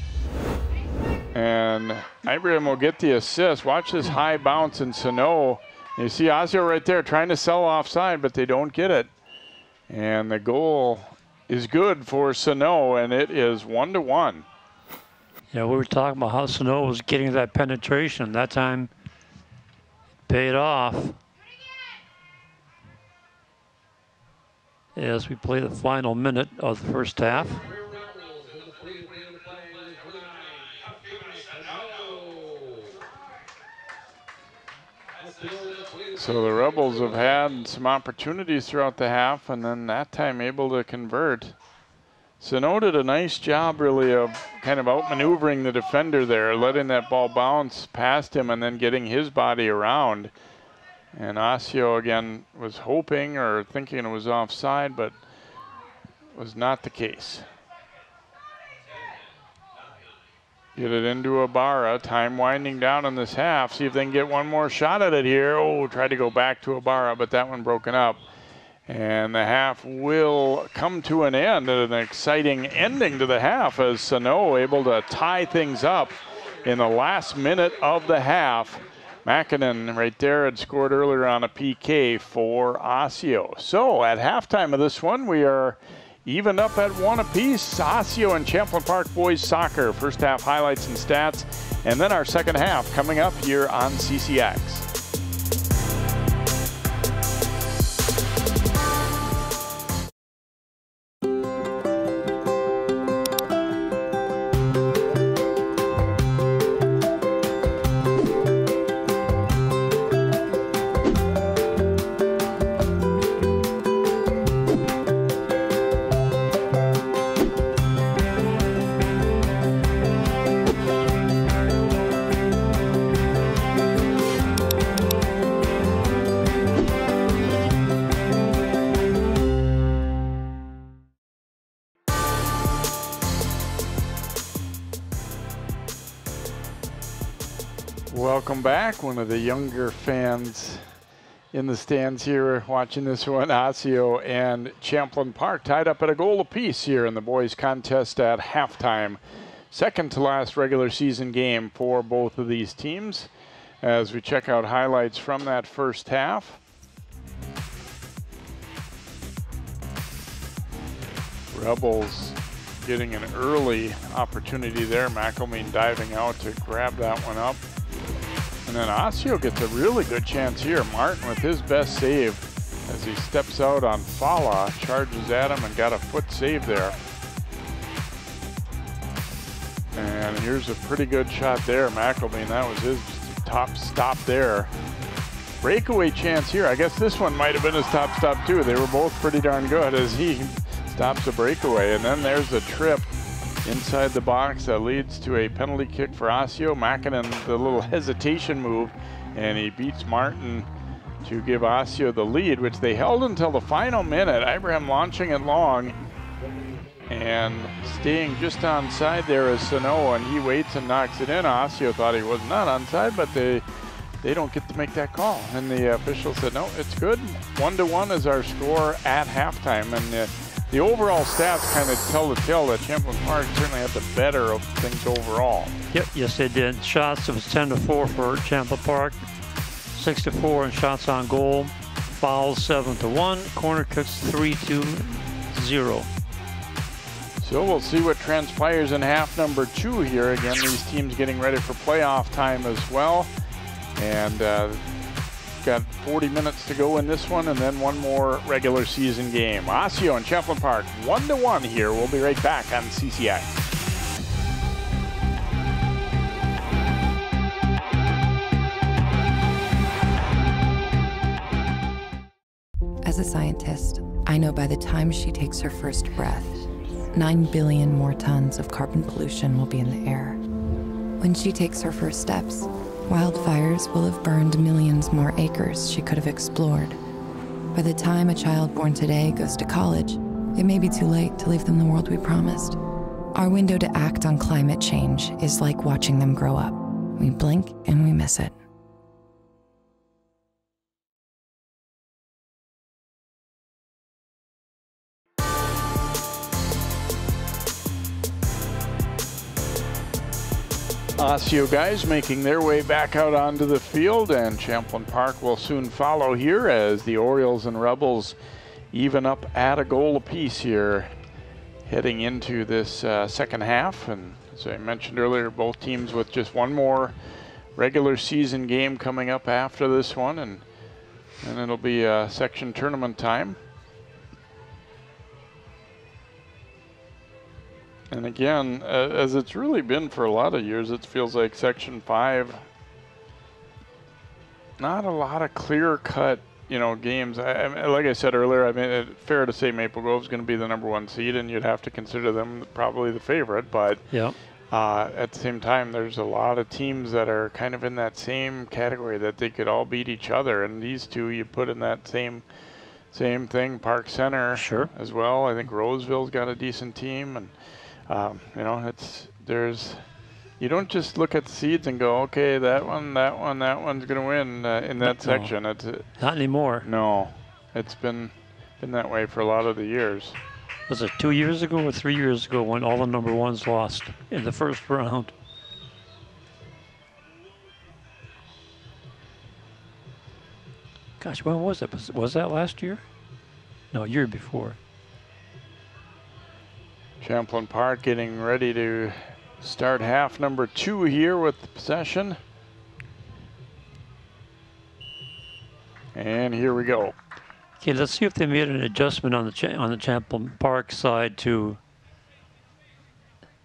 And Ibrahim will get the assist. Watch this high bounce in Sano. You see Osseo right there trying to sell offside, but they don't get it. And the goal is good for Sano, and it is 1-1. Yeah, we were talking about how Sano was getting that penetration. That time it paid off. As we play the final minute of the first half. So the Rebels have had some opportunities throughout the half, and then that time able to convert. Sano did a nice job really of kind of outmaneuvering the defender there, letting that ball bounce past him and then getting his body around. And Osseo again was hoping or thinking it was offside, but was not the case. Get it into Ibarra. Time winding down in this half. See if they can get one more shot at it here. Oh, tried to go back to Ibarra, but that one broken up. And the half will come to an end. An exciting ending to the half as Sano able to tie things up in the last minute of the half. Makinen right there had scored earlier on a PK for Osseo. So at halftime of this one, we are evened up at 1 apiece. Osseo and Champlin Park boys soccer. First half highlights and stats, and then our second half coming up here on CCX. Welcome back. One of the younger fans in the stands here watching this one. Osseo and Champlin Park tied up at a goal apiece here in the boys contest at halftime. Second to last regular season game for both of these teams as we check out highlights from that first half. Rebels getting an early opportunity there. McElmeen diving out to grab that one up. And then Osseo gets a really good chance here. Martin with his best save as he steps out on Fala, charges at him and got a foot save there. And here's a pretty good shot there. McElmeen, that was his top stop there. Breakaway chance here. I guess this one might have been his top stop too. They were both pretty darn good as he stops a breakaway. And then there's a trip inside the box that leads to a penalty kick for Osseo. Makinen, the little hesitation move, and he beats Martin to give Osseo the lead, which they held until the final minute. Ibrahim launching it long and staying just onside there is Sano, and he waits and knocks it in. Osseo thought he was not onside, but they don't get to make that call. And the official said, no, it's good. 1-1 is our score at halftime. And the overall stats kind of tell the tale that Champlin Park certainly had the better of things overall. Yep, yes they did. Shots, it was 10-4 for Champlin Park, 6-4 in shots on goal, fouls 7-1, corner kicks 3-0. So we'll see what transpires in half number 2 here. Again, these teams getting ready for playoff time as well. And got 40 minutes to go in this one, and then one more regular season game. Osseo and Champlin Park 1-1 here. We'll be right back on CCX. As a scientist, I know by the time she takes her first breath, 9 billion more tons of carbon pollution will be in the air. When she takes her first steps, wildfires will have burned millions more acres she could have explored. By the time a child born today goes to college, it may be too late to leave them the world we promised. Our window to act on climate change is like watching them grow up. We blink and we miss it. Osseo guys making their way back out onto the field, and Champlin Park will soon follow here as the Orioles and Rebels even up at a goal apiece here heading into this second half. And as I mentioned earlier, both teams with just one more regular season game coming up after this one, and it'll be section tournament time. And again, as it's really been for a lot of years, it feels like Section 5, not a lot of clear-cut, games. Like I said earlier, I mean, it's fair to say Maple Grove's going to be the #1 seed, and you'd have to consider them probably the favorite. But yeah. At the same time, there's a lot of teams that are kind of in that same category that they could all beat each other, and these two you put in that same thing. Park Center, sure, as well. I think Roseville's got a decent team, and you don't just look at the seeds and go, okay, that one's going to win in that section. Not anymore. No, it's been that way for a lot of the years. Was it 2 years ago or 3 years ago when all the #1s lost in the first round? Gosh, when was it? Was that last year? No, year before. Champlin Park getting ready to start half #2 here with the possession. And here we go. Okay, let's see if they made an adjustment on the Champlin Park side to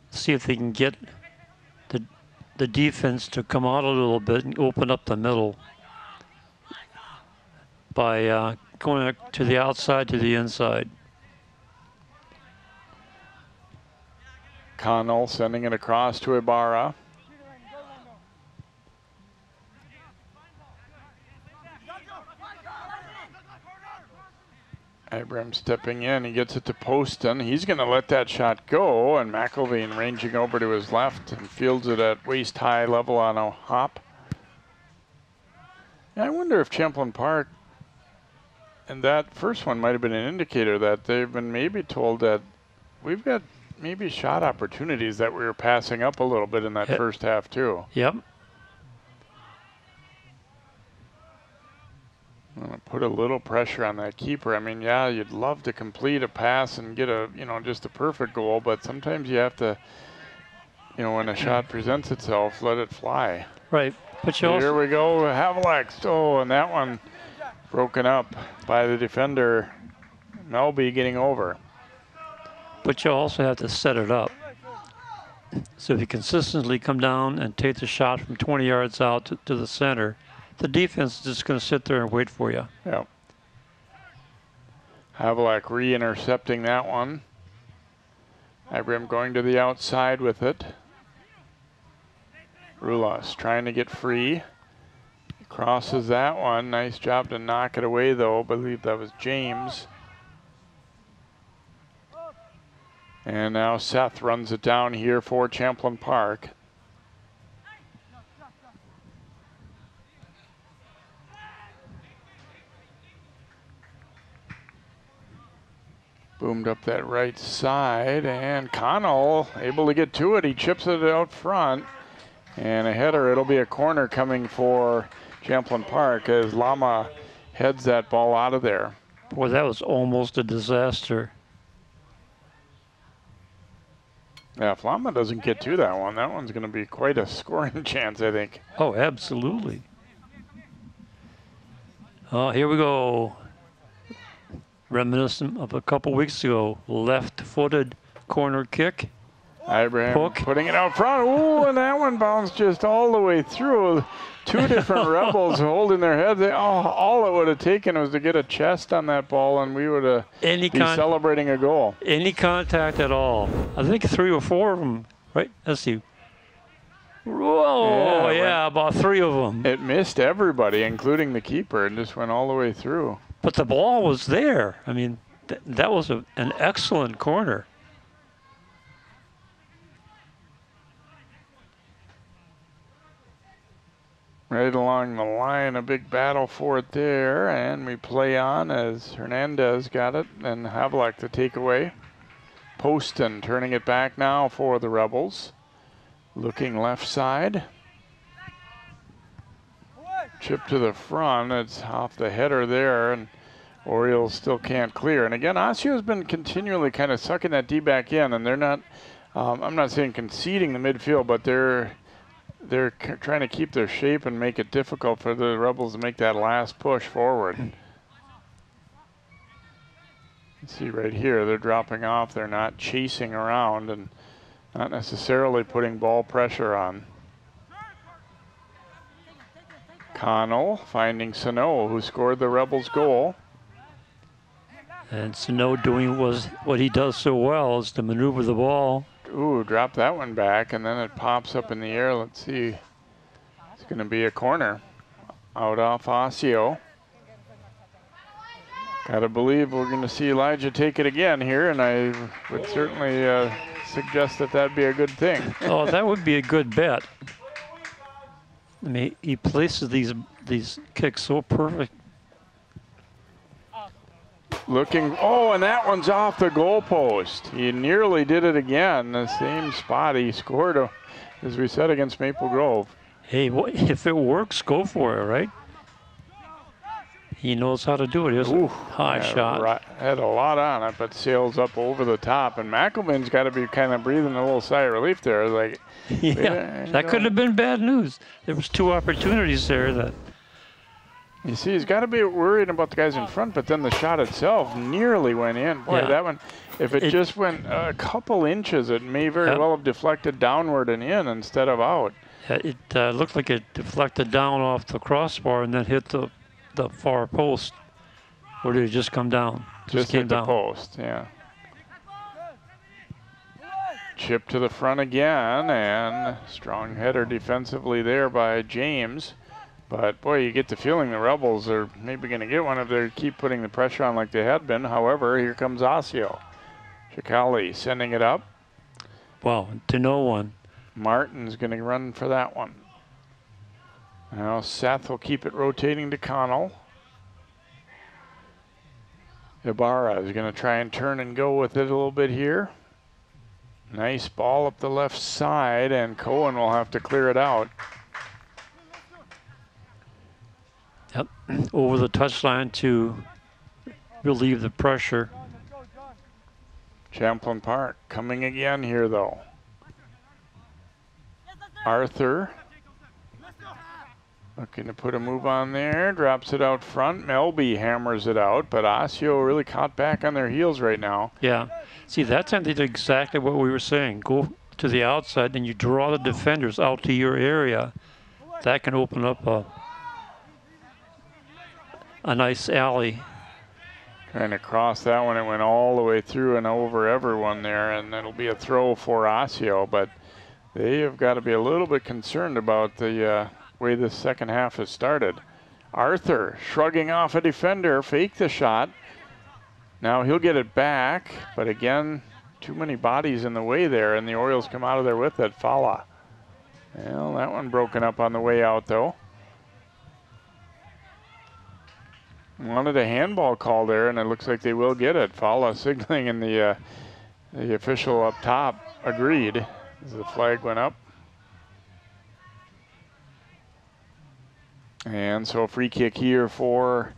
see if they can get the defense to come out a little bit and open up the middle by going to the outside to the inside. Connell sending it across to Ibarra. Abram stepping in, he gets it to Poston. He's going to let that shot go, and McElveen ranging over to his left and fields it at waist-high level on a hop. I wonder if Champlin Park, and that first one might have been an indicator that they've been maybe told that we've got maybe shot opportunities that we were passing up a little bit in that first half too. Yep. I'm gonna put a little pressure on that keeper. I mean, yeah, you'd love to complete a pass and get a, just a perfect goal, but sometimes you have to, when a shot presents itself, let it fly. Right. But here we go, Havelex. Oh, and that one broken up by the defender, Melby getting over. But you also have to set it up. So if you consistently come down and take the shot from 20 yards out to the center, the defense is just going to sit there and wait for you. Yeah. Havelack re-intercepting that one. Abram going to the outside with it. Rulas trying to get free. Crosses that one. Nice job to knock it away, though. I believe that was James. And now Seth runs it down here for Champlin Park. Boomed up that right side, and Connell able to get to it. He chips it out front, and a header. It'll be a corner coming for Champlin Park as Lama heads that ball out of there. Boy, that was almost a disaster. Yeah, if Lama doesn't get to that one's going to be quite a scoring chance, I think. Oh, absolutely. Oh, here we go. Reminiscent of a couple weeks ago, left-footed corner kick. Ibrahim putting it out front. Ooh, and that one bounced just all the way through. Two different Rebels holding their heads. All it would have taken was to get a chest on that ball, and we would have been celebrating a goal. Any contact at all. I think 3 or 4 of them, right? Let's see. Whoa, yeah, about 3 of them. It missed everybody, including the keeper, and just went all the way through. But the ball was there. I mean, that was an excellent corner. Right along the line, a big battle for it there, and we play on as Hernandez got it, and Havelack the takeaway. Poston turning it back now for the Rebels. Looking left side. Chip to the front, it's off the header there, and Orioles still can't clear. And again, Osseo's been continually kind of sucking that D back in, and they're not, I'm not saying conceding the midfield, but they're trying to keep their shape and make it difficult for the Rebels to make that last push forward. You see right here, they're dropping off. They're not chasing around and not necessarily putting ball pressure on. Connell finding Sano, who scored the Rebels' goal. And Sano doing what he does so well, is to maneuver the ball. Ooh, drop that one back, and then it pops up in the air. Let's see. It's going to be a corner. Out off Osseo. Got to believe we're going to see Elijah take it again here, and I would certainly suggest that that'd be a good thing. Oh, that would be a good bet. I mean, he places these kicks so perfect. Looking, oh, and that one's off the goalpost. He nearly did it again, the same spot he scored, as we said, against Maple Grove. Hey, if it works, go for it, right? He knows how to do it. It's a high shot. Right, had a lot on it, but sails up over the top. And McElvain's got to be kind of breathing a little sigh of relief there. Like, yeah, that could have been bad news. There was 2 opportunities there that. You see, he's got to be worried about the guys in front, but then the shot itself nearly went in. Boy, Yeah. that one, if it just went a couple inches, it may very well have deflected downward and in instead of out. It looked like it deflected down off the crossbar and then hit the far post. Or did it just come down? Just came hit the down. post, yeah. Chip to the front again, and strong header defensively there by James. But boy, you get the feeling the Rebels are maybe going to get one if they keep putting the pressure on like they had been. However, here comes Osseo. Chicali sending it up. Wow, to no one. Martin's going to run for that one. Now Seth will keep it rotating to Connell. Ibarra is going to try and turn and go with it a little bit here. Nice ball up the left side, and Cohen will have to clear it out. Yep, over the touchline to relieve the pressure. Champlin Park coming again here, though. Arthur looking to put a move on there, drops it out front. Melby hammers it out, but Osseo really caught back on their heels right now. Yeah, see, that time they did exactly what we were saying. Go to the outside and you draw the defenders out to your area. That can open up a nice alley. Trying to cross that one, it went all the way through and over everyone there, and it'll be a throw for Osseo, but they have got to be a little bit concerned about the way the second half has started. Arthur shrugging off a defender, fake the shot. Now he'll get it back, but again, too many bodies in the way there, and the Orioles come out of there with it. Fala. Well, that one broken up on the way out, though. Wanted a handball call there, and it looks like they will get it. Fala signaling, and the official up top agreed as the flag went up. And so a free kick here for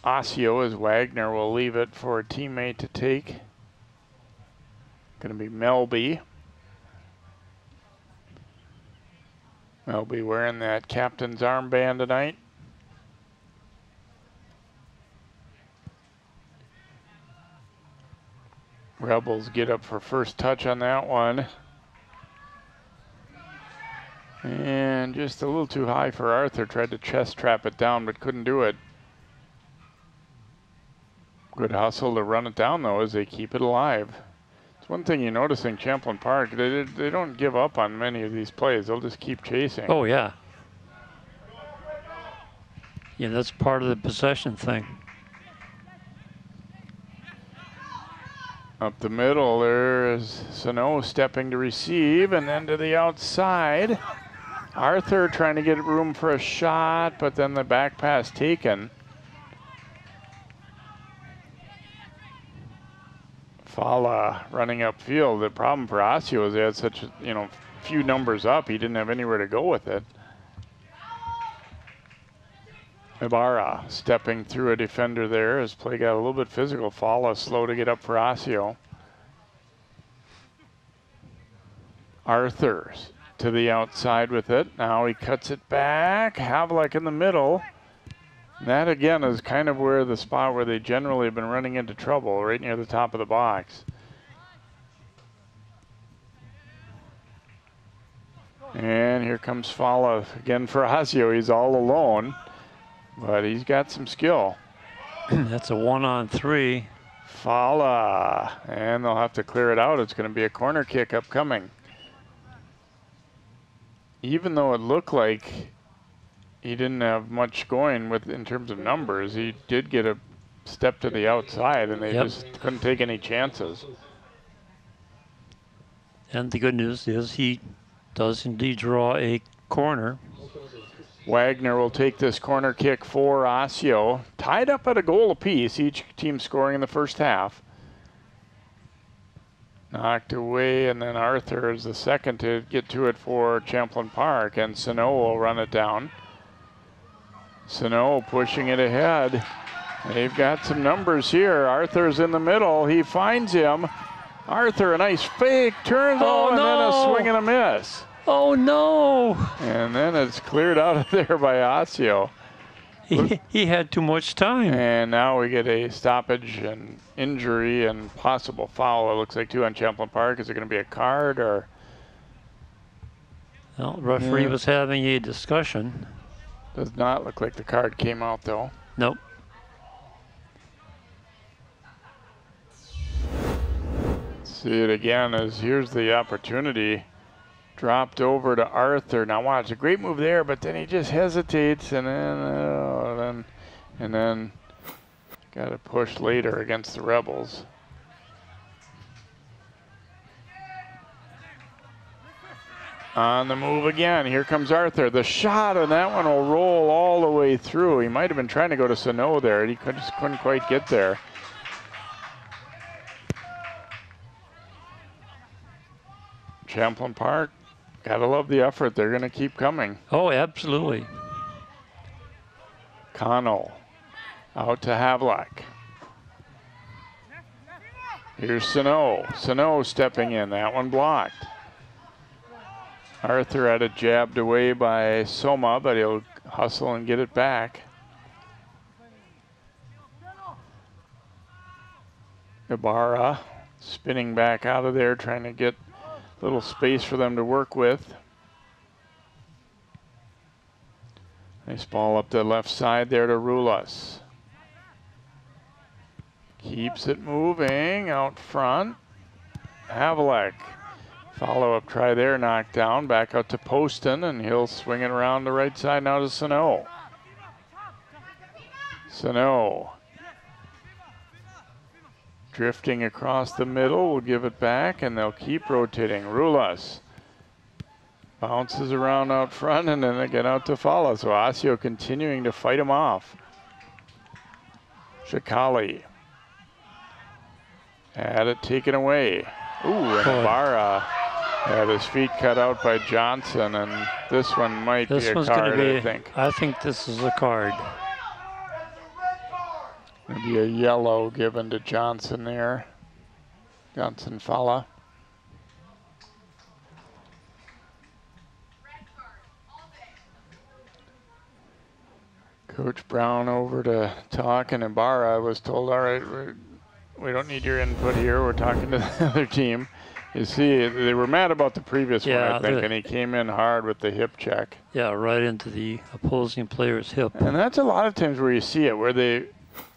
Osseo as Wagner will leave it for a teammate to take. Going to be Melby. Melby wearing that captain's armband tonight. Rebels get up for first touch on that one. And just a little too high for Arthur. Tried to chest trap it down, but couldn't do it. Good hustle to run it down, though, as they keep it alive. It's one thing you notice in Champlin Park. They don't give up on many of these plays. They'll just keep chasing. Oh, yeah. Yeah, that's part of the possession thing. Up the middle, there's Sano stepping to receive, and then to the outside. Arthur trying to get room for a shot, but then the back pass taken. Fala running upfield. The problem for Osseo is they had such few numbers up. He didn't have anywhere to go with it. Ibarra stepping through a defender there as play got a little bit physical. Falla slow to get up for Osseo. Arthur to the outside with it. Now he cuts it back. Havlik in the middle. That again is kind of where the spot where they generally have been running into trouble, right near the top of the box. And here comes Falla again for Osseo. He's all alone, but he's got some skill. That's a 1-on-3. Falla, and they'll have to clear it out. It's going to be a corner kick upcoming. Even though it looked like he didn't have much going with in terms of numbers, he did get a step to the outside, and they just couldn't take any chances. And the good news is he does indeed draw a corner. Wagner will take this corner kick for Osseo. Tied up at a goal apiece, each team scoring in the first half. Knocked away, and then Arthur is the second to get to it for Champlin Park, and Sano will run it down. Sano pushing it ahead. They've got some numbers here. Arthur's in the middle. He finds him. Arthur, a nice fake, turns and then a swing and a miss. Oh no! And then it's cleared out of there by Osseo. He had too much time. And now we get a stoppage and injury and possible foul. It looks like 2 on Champlin Park. Is it going to be a card or? Well, the referee was having a discussion. Does not look like the card came out though. Nope. See it again as here's the opportunity. Dropped over to Arthur. Now watch, a great move there, but then he just hesitates and then got to push later against the Rebels. On the move again. Here comes Arthur. The shot, and that one will roll all the way through. He might have been trying to go to Sano there. He just couldn't quite get there. Champlin Park, gotta love the effort. They're gonna keep coming. Oh, absolutely. Connell out to Havlik. Here's Sano. Sano stepping in. That one blocked. Arthur had it jabbed away by Soma, but he'll hustle and get it back. Ibarra spinning back out of there, trying to get a little space for them to work with. Nice ball up the left side there to Rulas. Keeps it moving out front. Havlik. Follow-up try there, knocked down. Back out to Poston, and he'll swing it around the right side now to Sano. Sano. Drifting across the middle, will give it back, and they'll keep rotating. Rulas bounces around out front, and then they get out to follow. So Osseo continuing to fight him off. Shikali had it taken away. Ooh, and Ibarra had his feet cut out by Johnson, and this one might be a card, I think. I think this is a card. Maybe a yellow given to Johnson there. Johnson Falla. Coach Brown over to talk, and Ibarra was told, all right, we don't need your input here. We're talking to the other team. You see, they were mad about the previous one, I think, and he came in hard with the hip check. Yeah, right into the opposing player's hip. And that's a lot of times where you see it, where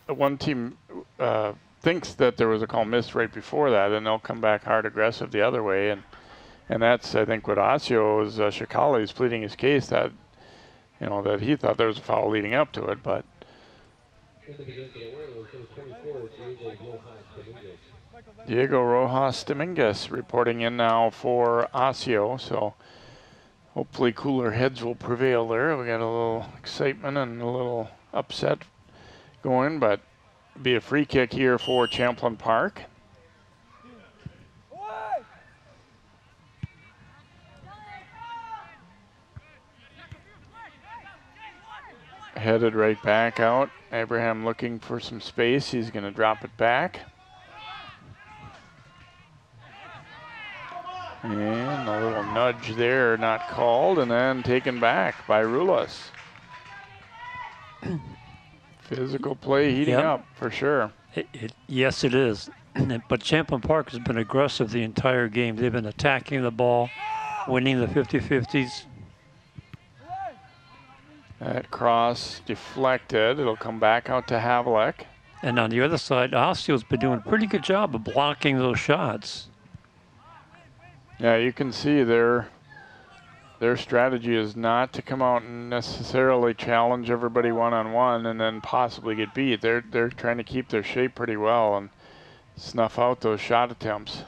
one team thinks that there was a call missed right before that, and they'll come back hard aggressive the other way. And that's, I think, what Osseo is, Shikali is pleading his case that, you know, that he thought there was a foul leading up to it, but. Diego Rojas Dominguez reporting in now for Osseo, so hopefully cooler heads will prevail there. We got a little excitement and a little upset going, but be a free kick here for Champlin Park. Headed right back out. Abraham looking for some space. He's going to drop it back. And a little nudge there, not called, and then taken back by Rulas. Physical play heating up for sure. Yes, it is. But Champlin Park has been aggressive the entire game. They've been attacking the ball, winning the 50-50s. That cross deflected. It'll come back out to Havlicek. And on the other side, Osseo's been doing a pretty good job of blocking those shots. Yeah, you can see their strategy is not to come out and necessarily challenge everybody one-on-one and then possibly get beat. They're trying to keep their shape pretty well and snuff out those shot attempts.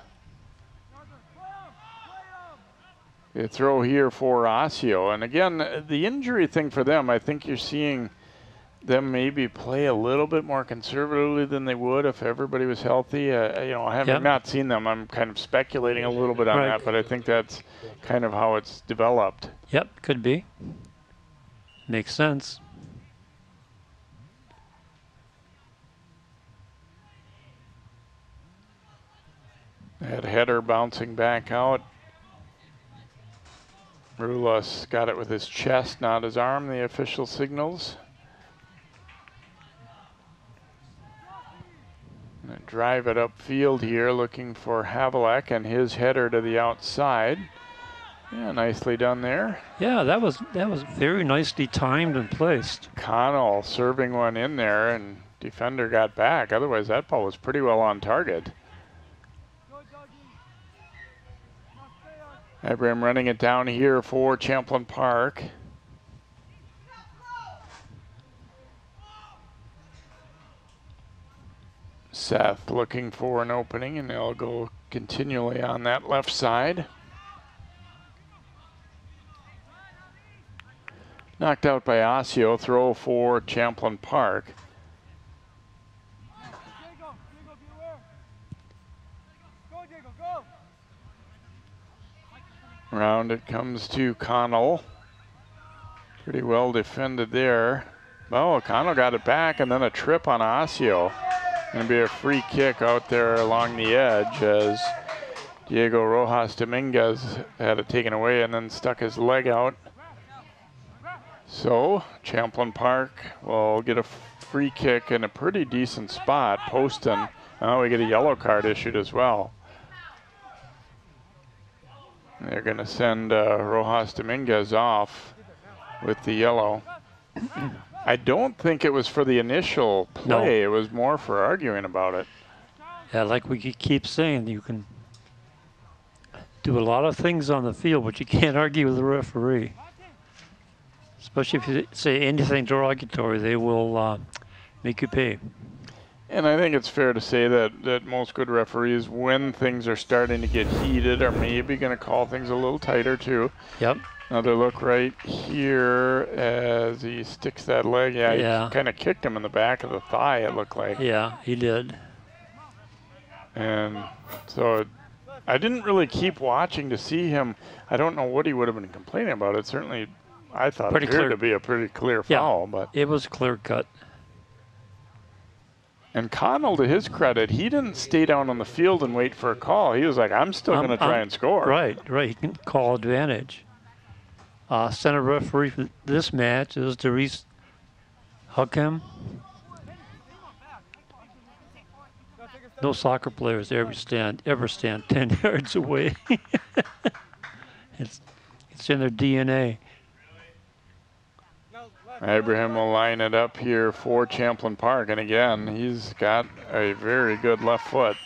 A throw here for Osseo. And again, the injury thing for them, I think you're seeing them maybe play a little bit more conservatively than they would if everybody was healthy. You know, I have not seen them. I'm kind of speculating a little bit on that, but I think that's kind of how it's developed. Yep, could be. Makes sense. That header bouncing back out. Rulas got it with his chest, not his arm, the official signals. Gonna drive it upfield here, looking for Havlicek and his header to the outside. Yeah, nicely done there. Yeah, that was very nicely timed and placed. Connell serving one in there, and defender got back. Otherwise, that ball was pretty well on target. Abraham running it down here for Champlin Park. Seth looking for an opening, and they'll go continually on that left side. Knocked out by Osseo, throw for Champlin Park. Round it comes to Connell. Pretty well defended there. Oh, Connell got it back, and then a trip on Osseo. Going to be a free kick out there along the edge as Diego Rojas Dominguez had it taken away and then stuck his leg out. So Champlin Park will get a free kick in a pretty decent spot. Poston. Oh, we get a yellow card issued as well. They're going to send Rojas Dominguez off with the yellow. I don't think it was for the initial play. No. It was more for arguing about it. Yeah, like we keep saying, you can do a lot of things on the field, but you can't argue with the referee. Especially if you say anything derogatory, they will make you pay. And I think it's fair to say that most good referees, when things are starting to get heated, are maybe going to call things a little tighter too. Yep. Another look right here as he sticks that leg. Yeah. He kind of kicked him in the back of the thigh, it looked like. Yeah, he did. And so I didn't really keep watching to see him. I don't know what he would have been complaining about. It certainly, I thought, it appeared to be a pretty clear foul. But it was clear cut. And Connell, to his credit, he didn't stay down on the field and wait for a call. He was like, I'm still going to try and score. Right. He can call advantage. Center referee for this match is Darius Huckham. No soccer players ever stand 10 yards away. It's in their DNA. Abraham will line it up here for Champlin Park. And again, he's got a very good left foot.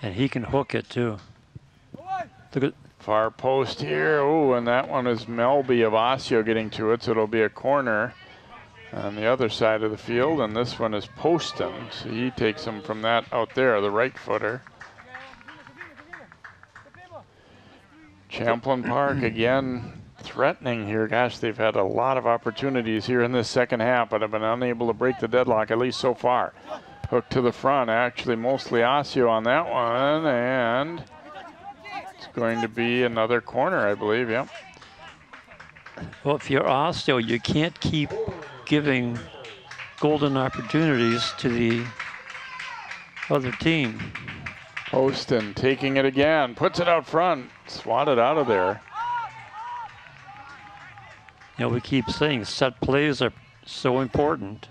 And he can hook it too. Look at far post here. Oh, and that one is Melby of Osseo getting to it. So it'll be a corner on the other side of the field. And this one is Poston. So he takes him from that out there, the right footer. Champlin Park again threatening here. Gosh, they've had a lot of opportunities here in this second half, but have been unable to break the deadlock, at least so far. Hook to the front, actually mostly Osseo on that one, and it's going to be another corner, I believe, yep. Well, if you're Osseo, you can't keep giving golden opportunities to the other team. Poston taking it again, puts it out front, swatted out of there. You know, we keep saying set plays are so important.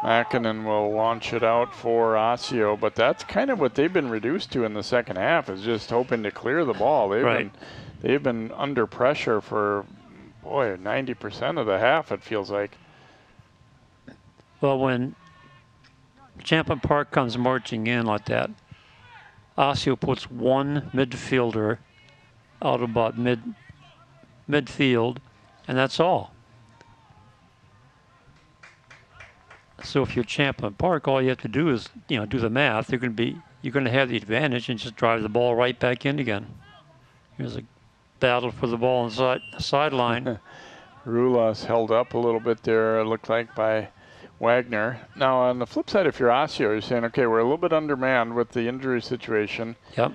Mäkinen will launch it out for Osseo, but that's kind of what they've been reduced to in the second half, is just hoping to clear the ball. They've been under pressure for, boy, 90% of the half, it feels like. Well, when Champlin Park comes marching in like that, Osseo puts one midfielder out about midfield, and that's all. So if you're Champlin Park, all you have to do is, you know, do the math. You're going to have the advantage and just drive the ball right back in again. Here's a battle for the ball on the sideline. Rulas held up a little bit there, it looked like, by Wagner. Now, on the flip side, if you're Osseo, you're saying, okay, we're a little bit undermanned with the injury situation. Yep.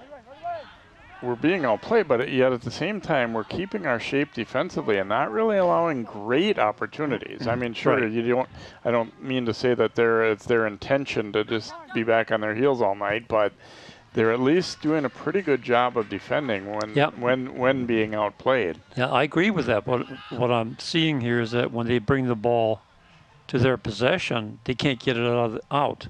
We're being outplayed, but yet at the same time, we're keeping our shape defensively and not really allowing great opportunities. I mean, sure, Right. I don't mean to say that it's their intention to just be back on their heels all night, but they're at least doing a pretty good job of defending when being outplayed. Yeah, I agree with that. But what I'm seeing here is that when they bring the ball to their possession, they can't get it out.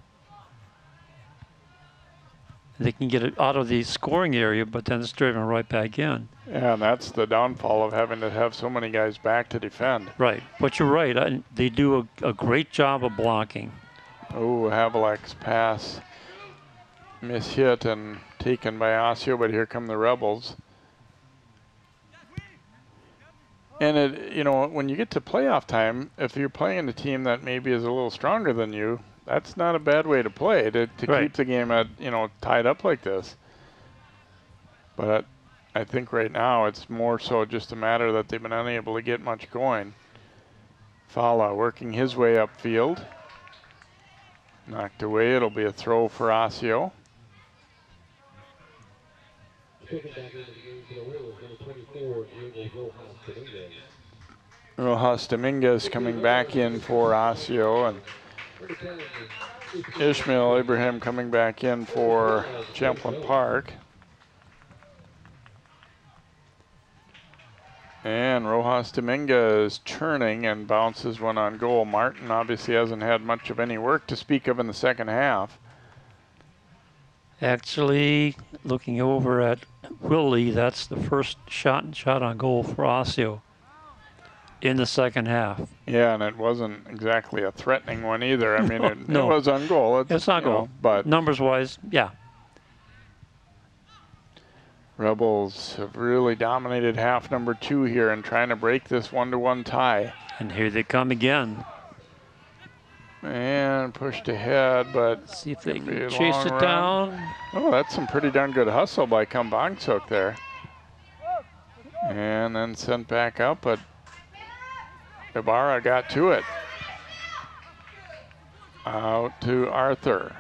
They can get it out of the scoring area, but then it's driven right back in. Yeah, and that's the downfall of having to have so many guys back to defend. Right, but you're right. They do a great job of blocking. Oh, Havelak's pass mishit and taken by Osseo, but here come the Rebels. And you know, when you get to playoff time, if you're playing a team that maybe is a little stronger than you, that's not a bad way to play, to Right. keep the game at, you know, tied up like this. But I think right now it's more so just a matter that they've been unable to get much going. Fala working his way upfield. Knocked away. It'll be a throw for Osseo. Rojas Dominguez coming back in for Osseo, and Ishmael Abraham coming back in for Champlin Park. And Rojas Dominguez turning and bounces one on goal. Martin obviously hasn't had much of any work to speak of in the second half. Actually, looking over at Willie, that's the first shot on goal for Osseo in the second half. Yeah, and it wasn't exactly a threatening one either. I mean, it No. was on goal. It's not goal, but numbers-wise, yeah. Rebels have really dominated half number 2 here and trying to break this 1-1 tie. And here they come again. And pushed ahead, but See if they could be can a chase long it run. down. Oh, that's some pretty darn good hustle by Kambangsuk there. And then sent back up, but Ibarra got to it. Out to Arthur.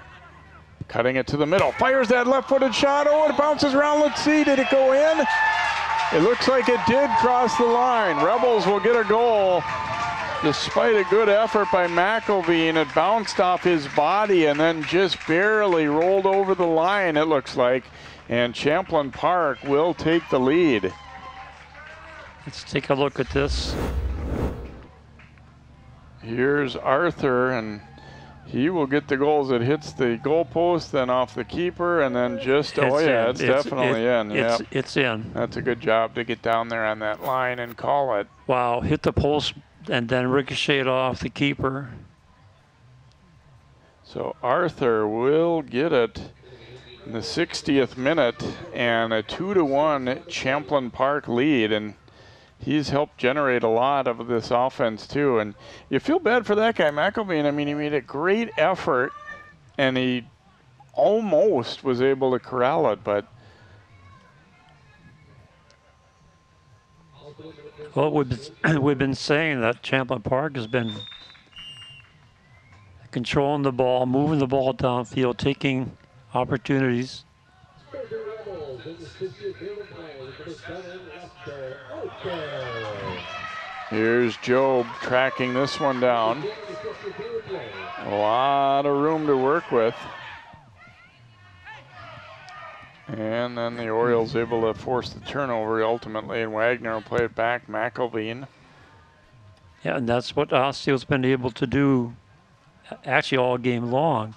Cutting it to the middle. Fires that left-footed shot. Oh, it bounces around. Let's see. Did it go in? It looks like it did cross the line. Rebels will get a goal. Despite a good effort by McElveen, it bounced off his body and then just barely rolled over the line, it looks like. And Champlin Park will take the lead. Let's take a look at this. Here's Arthur, and he will get the goals. It hits the goalpost, then off the keeper, and then just, it's definitely in. Yep. It's in. That's a good job to get down there on that line and call it. Wow, hit the post and then ricocheted off the keeper. So Arthur will get it in the 60th minute, and a 2-1 Champlin Park lead, and he's helped generate a lot of this offense too. And you feel bad for that guy, McElveen. I mean, he made a great effort, and he almost was able to corral it, but Well, we've been saying that Champlin Park has been controlling the ball, moving the ball downfield, taking opportunities. Here's Job tracking this one down. A lot of room to work with. And then the Orioles able to force the turnover ultimately, and Wagner will play it back. McElveen. Yeah, and that's what Osseo's been able to do actually all game long.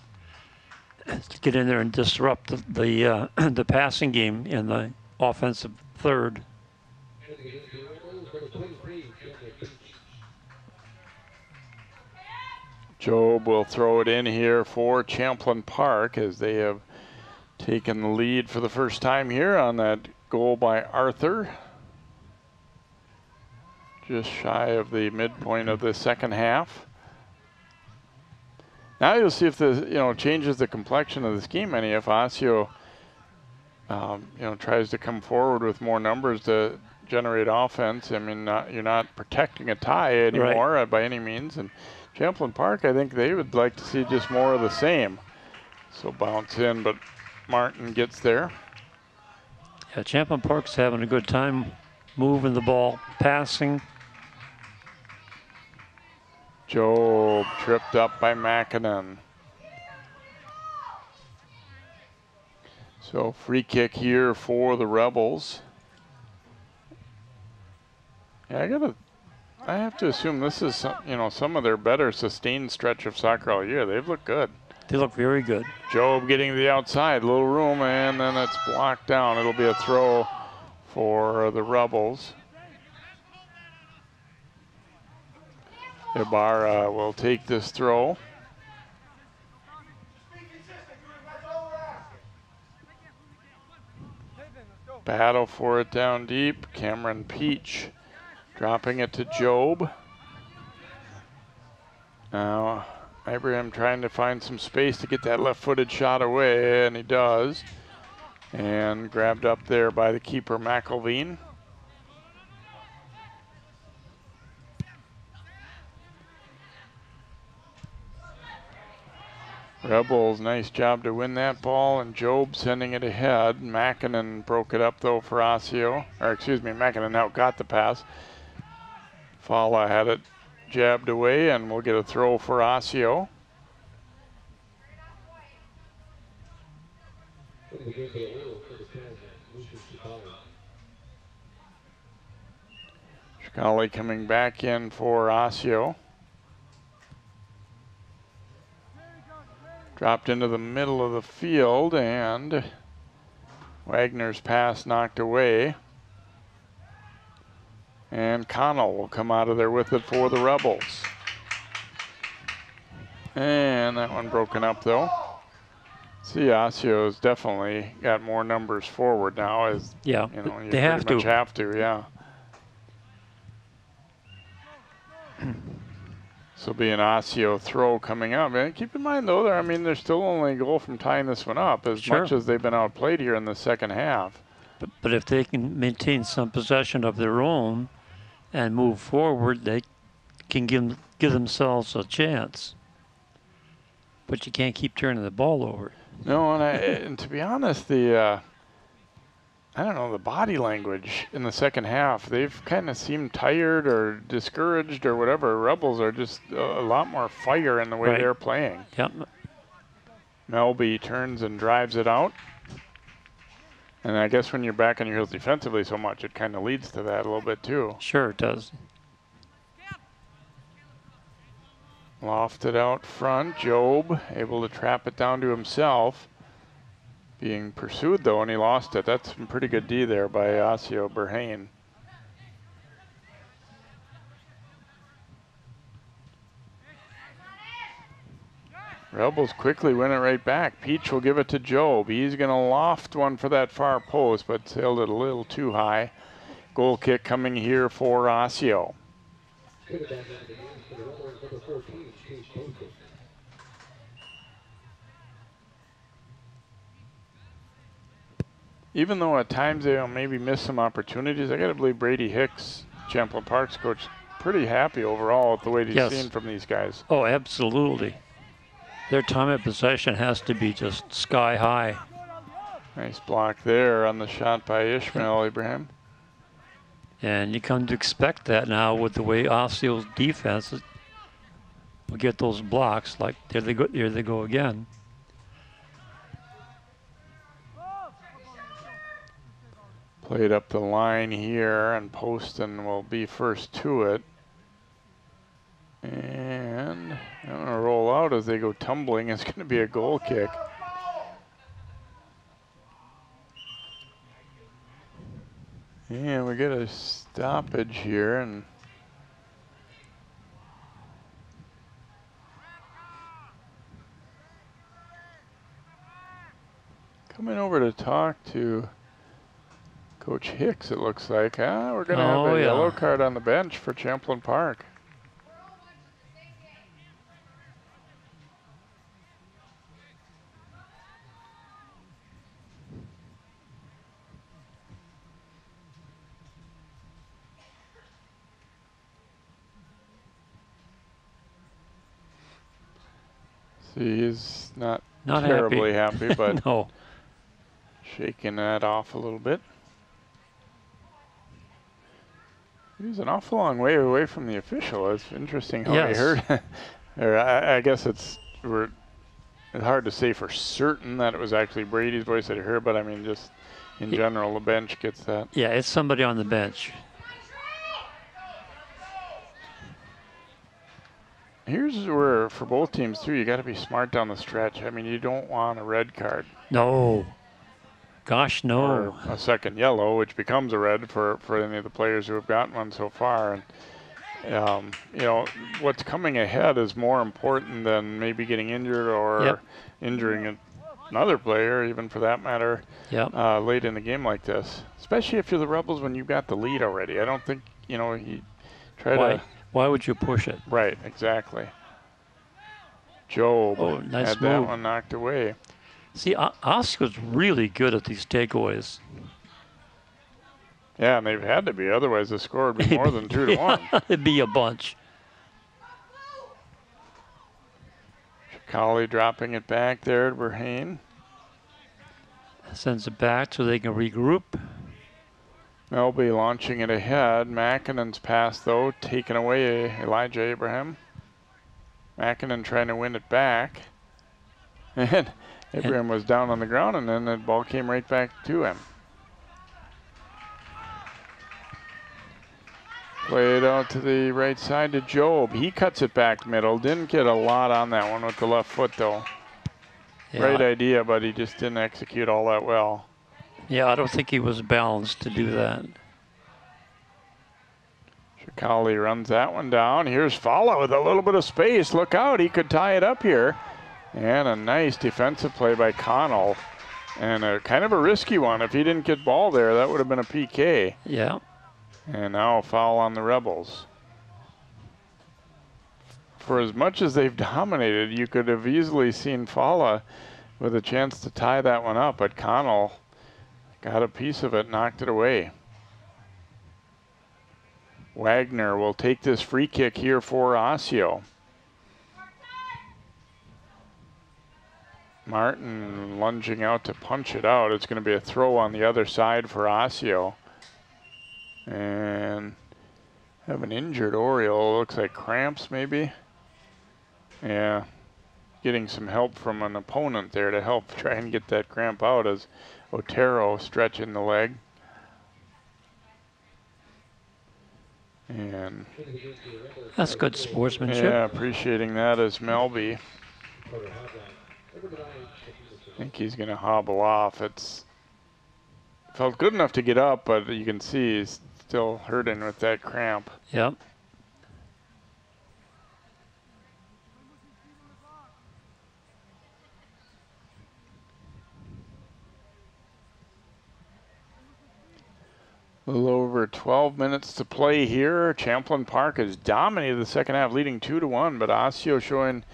To get in there and disrupt the passing game in the offensive third. Job will throw it in here for Champlin Park as they have taken the lead for the first time here on that goal by Arthur. Just shy of the midpoint of the second half. Now you'll see if this, changes the complexion of this game any. If Osseo, tries to come forward with more numbers to generate offense. I mean, you're not protecting a tie anymore by any means. And Champlin Park, I think they would like to see just more of the same. So bounce in, but Martin gets there. Yeah, Champlin Park's having a good time moving the ball, passing. Job tripped up by Mackinnon. So free kick here for the Rebels. Yeah, I have to assume this is some of their better sustained stretch of soccer all year. They've looked good. They look very good. Job getting to the outside, little room, and then it's blocked down. It'll be a throw for the Rebels. Ibarra will take this throw. Battle for it down deep. Cameron Peach dropping it to Job. Now Ibrahim trying to find some space to get that left-footed shot away, and he does. And grabbed up there by the keeper, McElveen. Rebels, nice job to win that ball, and Job sending it ahead. Mackinnon broke it up though for Osseo. Mackinnon now got the pass. Fala had it jabbed away, and we'll get a throw for Osseo. Shkali coming back in for Osseo. Dropped into the middle of the field, and Wagner's pass knocked away. And Connell will come out of there with it for the Rebels. And that one broken up though. See, Osseo's definitely got more numbers forward now, as yeah, you they have pretty much have to, yeah. This will be an Osseo throw coming up. And keep in mind though, they're still only a goal from tying this one up, as much as they've been outplayed here in the second half. But if they can maintain some possession of their own and move forward, they can give themselves a chance. But you can't keep turning the ball over. No, and to be honest, the body language in the second half, they've kind of seemed tired or discouraged or whatever. Rebels are just a lot more fire in the way they're playing. Yep. Melby turns and drives it out. And I guess when you're back on your heels defensively so much, it kind of leads to that a little bit too. Sure it does. Lofted out front. Job able to trap it down to himself. Being pursued though, and he lost it. That's some pretty good D there by Osseo Berhane. Rebels quickly win it right back. Peach will give it to Job. He's going to loft one for that far post, but sailed it a little too high. Goal kick coming here for Osseo. Even though at times they'll maybe miss some opportunities, I got to believe Brady Hicks, Champlin Park's coach, pretty happy overall with the way he's seen from these guys. Oh, absolutely. Their time of possession has to be just sky high. Nice block there on the shot by Ishmael Ibrahim. And you come to expect that now with the way Osseo's defense will get those blocks. Like, there they go again. Played up the line here, and Poston will be first to it. And I'm going to roll out as they go tumbling. It's going to be a goal kick. And we get a stoppage here, and coming over to talk to Coach Hicks, it looks like. We're going to have a yellow card on the bench for Champlin Park. See, he's not terribly happy, but no. Shaking that off a little bit. He's an awful long way away from the official. It's interesting how he heard. Or I guess it's hard to say for certain that it was actually Brady's voice that he heard, but I mean, just in general, the bench gets that. Yeah, it's somebody on the bench. Here's where, for both teams too, you got to be smart down the stretch. I mean, you don't want a red card. No. Gosh, no. Or a second yellow, which becomes a red for any of the players who have gotten one so far. And you know, what's coming ahead is more important than maybe getting injured or injuring another player, even for that matter, late in a game like this. Especially if you're the Rebels when you've got the lead already. I don't think, you know, you try to. Why would you push it? Right, exactly. Joe nice had move. that one knocked away. See, Oscar's really good at these takeaways. Yeah, and they've had to be. Otherwise, the score would be more than 2-1. It'd be a bunch. Shikali dropping it back there to Verhane. Sends it back so they can regroup. Melby launching it ahead. Mackinnon's pass, though, taken away. Elijah Abraham. Mackinnon trying to win it back. And Abraham was down on the ground, and then the ball came right back to him. Played out to the right side to Job. He cuts it back middle. Didn't get a lot on that one with the left foot, though. Great idea, but he just didn't execute all that well. Yeah, I don't think he was balanced to do that. Shikali runs that one down. Here's Fala with a little bit of space. Look out, he could tie it up here. And a nice defensive play by Connell. And a kind of a risky one. If he didn't get ball there, that would have been a PK. Yeah. And now a foul on the Rebels. For as much as they've dominated, you could have easily seen Fala with a chance to tie that one up, but Connell got a piece of it, knocked it away. Wagner will take this free kick here for Osseo. Martin lunging out to punch it out. It's going to be a throw on the other side for Osseo. And have an injured Oriole. Looks like cramps maybe. Yeah, getting some help from an opponent there to help try and get that cramp out as Otero stretching the leg. And that's good sportsmanship. Yeah, appreciating that as Melby. I think he's going to hobble off. It's felt good enough to get up, but you can see he's still hurting with that cramp. Yep. A little over 12 minutes to play here. Champlin Park has dominated the second half, leading 2-1, but Osseo showing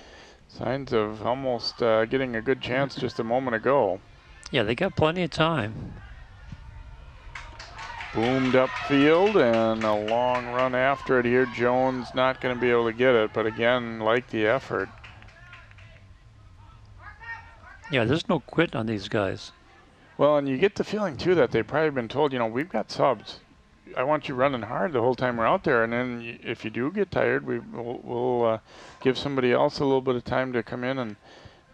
signs of almost getting a good chance just a moment ago. Yeah, they got plenty of time. Boomed upfield and a long run after it here. Jones not going to be able to get it, but again, like the effort. Yeah, there's no quit on these guys. Well, and you get the feeling, too, that they've probably been told, you know, we've got subs. I want you running hard the whole time we're out there, and then if you do get tired, we'll give somebody else a little bit of time to come in, and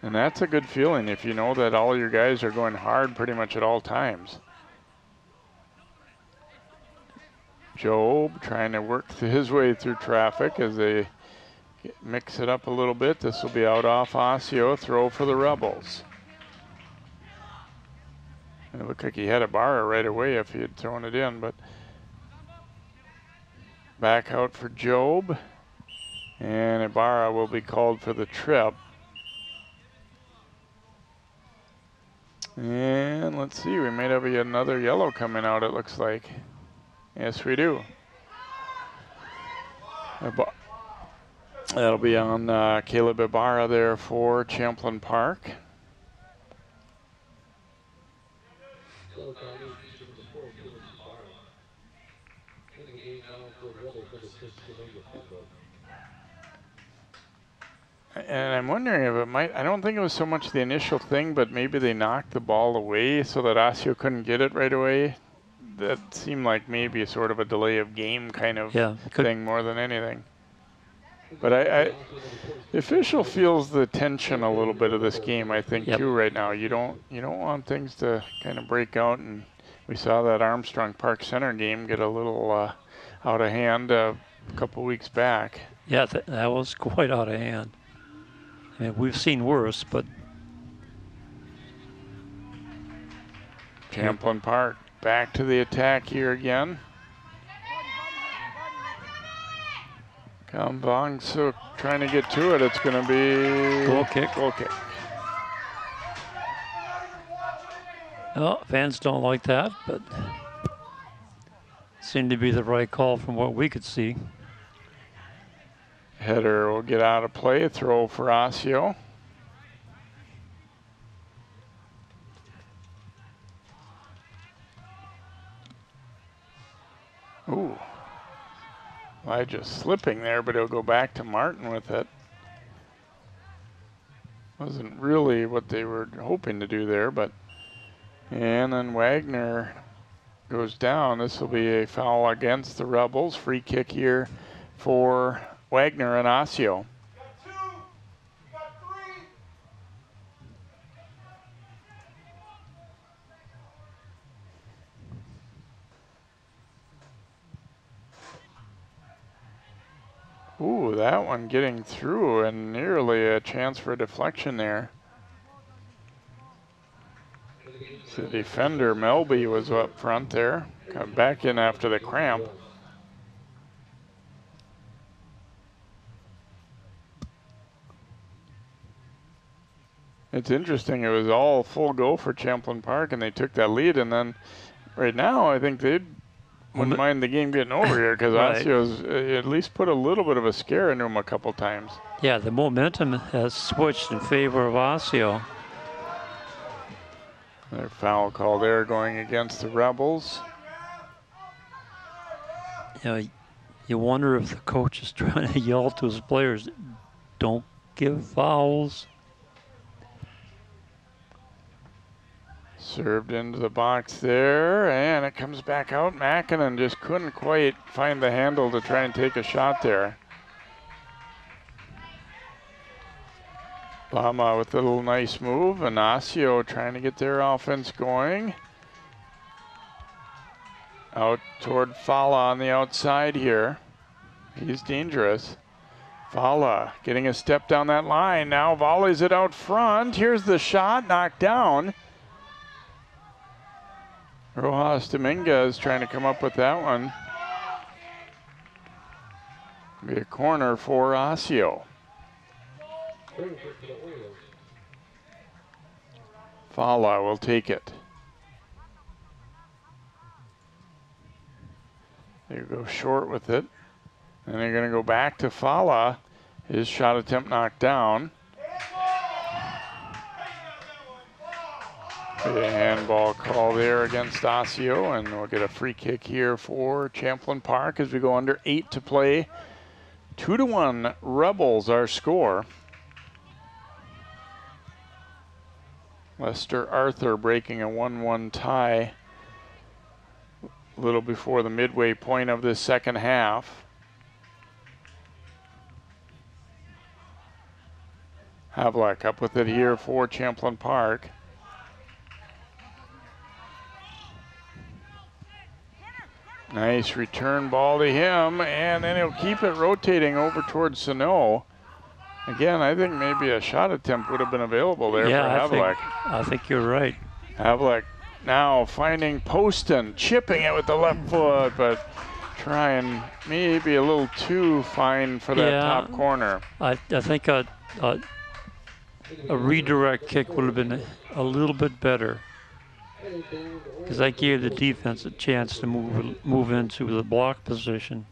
that's a good feeling if you know that all your guys are going hard pretty much at all times. Job trying to work his way through traffic as they mix it up a little bit. This will be out off Osseo. Throw for the Rebels. It looked like he had a bar right away if he had thrown it in, but back out for Job. And Ibarra will be called for the trip. And let's see, we may have another yellow coming out, it looks like. Yes, we do. That'll be on Caleb Ibarra there for Champlin Park. And I'm wondering if it might, I don't think it was so much the initial thing, but maybe they knocked the ball away so that Osseo couldn't get it right away. That seemed like maybe sort of a delay of game kind of thing more than anything. But the official feels the tension a little bit of this game, I think, too, right now. You don't want things to kind of break out, and we saw that Armstrong Park Center game get a little out of hand a couple weeks back. Yeah, that was quite out of hand. I mean, we've seen worse, but Champlin Park back to the attack here again. Kambang Suk trying to get to it. It's going to be goal kick. Goal kick. Well, fans don't like that, but seemed to be the right call from what we could see. Header will get out of play. Throw for Osseo. Ooh. Elijah slipping there, but he'll go back to Martin with it. Wasn't really what they were hoping to do there, but. And then Wagner goes down. This will be a foul against the Rebels. Free kick here for Wagner and Osseo. Ooh, that one getting through and nearly a chance for a deflection there. The defender, Melby, was up front there. Got back in after the cramp. It's interesting, it was all full go for Champlin Park and they took that lead, and then right now I think they wouldn't mind the game getting over here because Osseo's at least put a little bit of a scare into them a couple times. Yeah, the momentum has switched in favor of Osseo. Their foul call there going against the Rebels. You know, you wonder if the coach is trying to yell to his players, don't give fouls. Served into the box there, and it comes back out. Mackinnon just couldn't quite find the handle to try and take a shot there. Lama with a little nice move, and Osseo trying to get their offense going. Out toward Fala on the outside here. He's dangerous. Fala getting a step down that line. Now volleys it out front. Here's the shot, knocked down. Rojas Dominguez trying to come up with that one. Be a corner for Osseo. Fala will take it. They go short with it. And they're going to go back to Fala. His shot attempt knocked down. A handball call there against Osseo, and we'll get a free kick here for Champlin Park as we go under 8 to play. 2-1 Rebels our score. Lester Arthur breaking a 1-1 tie A little before the midway point of this second half. Havlik up with it here for Champlin Park. Nice return ball to him, and then he'll keep it rotating over towards Sano. Again, I think maybe a shot attempt would have been available there for Havlik. I think you're right. Havlik now finding Poston, chipping it with the left foot, but trying maybe a little too fine for that top corner. I think a redirect kick would have been a little bit better, because that gave the defense a chance to move into the block position.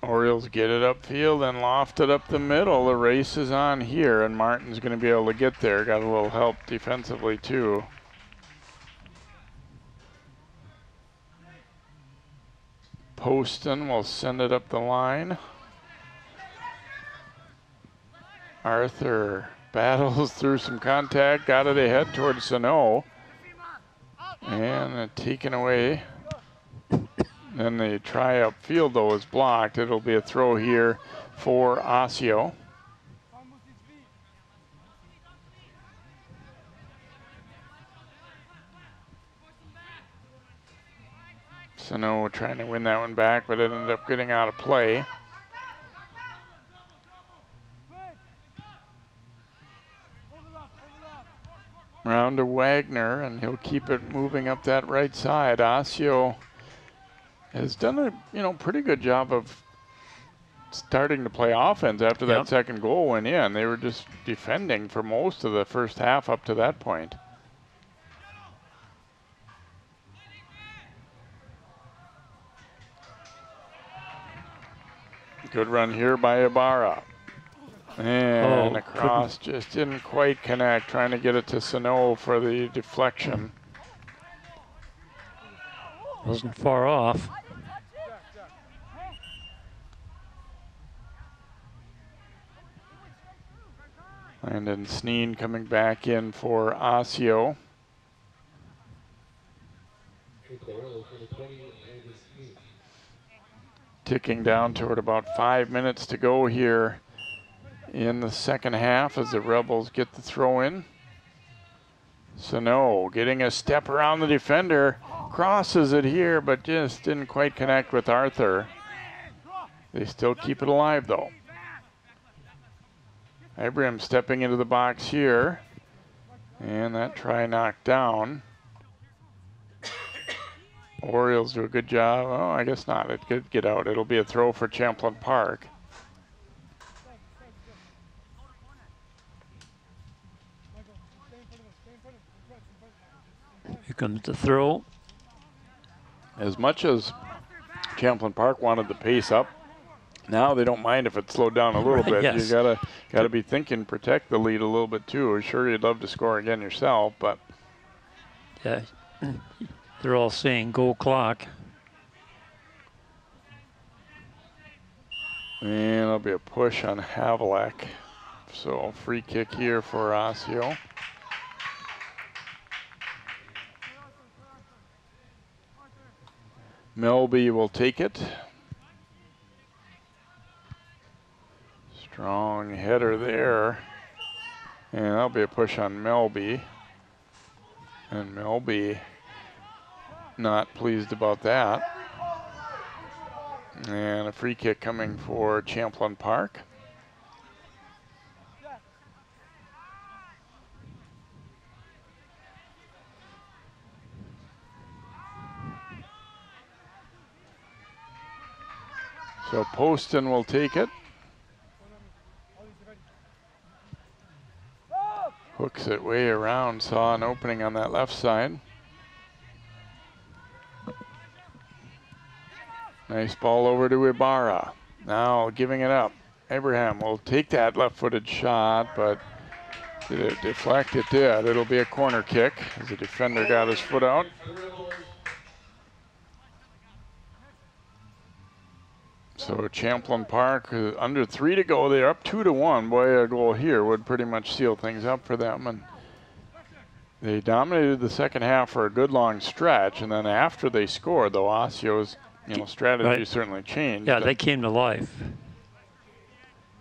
Orioles get it upfield and loft it up the middle. The race is on here, and Martin's going to be able to get there. Got a little help defensively, too. Poston will send it up the line. Arthur battles through some contact, got it ahead towards Sano. And taken away. Then the try upfield, though, is blocked. It'll be a throw here for Osseo. Sano trying to win that one back, but it ended up getting out of play. Round to Wagner, and he'll keep it moving up that right side. Osseo has done a pretty good job of starting to play offense after that second goal went in. They were just defending for most of the first half up to that point. Good run here by Ibarra. And across just didn't quite connect, trying to get it to Sano for the deflection. Wasn't far off. Landon Sneen coming back in for Osseo. Ticking down toward about 5 minutes to go here in the second half as the Rebels get the throw in. Sano getting a step around the defender, crosses it here, but just didn't quite connect with Arthur. They still keep it alive, though. Abraham stepping into the box here, and that try knocked down. Orioles do a good job. Oh, I guess not. It could get out. It'll be a throw for Champlin Park. Here comes the throw. As much as Champlin Park wanted the pace up, now they don't mind if it slowed down a little bit. Yes. You gotta be thinking, protect the lead a little bit too. Sure, you'd love to score again yourself, but yeah, they're all saying go clock. and there'll be a push on Havlik. So free kick here for Osseo. Melby will take it. Strong header there. And that'll be a push on Melby. And Melby not pleased about that. And a free kick coming for Champlin Park. So Poston will take it. Hooks it way around, saw an opening on that left side. Nice ball over to Ibarra. Now giving it up. Abraham will take that left-footed shot, but did it deflect? It did. It'll be a corner kick as the defender got his foot out. So Champlin Park, under 3 to go. They're up 2-1. Boy, a goal here would pretty much seal things up for them. And they dominated the second half for a good long stretch. And then after they scored, though, Osseo's strategy certainly changed. Yeah, they came to life.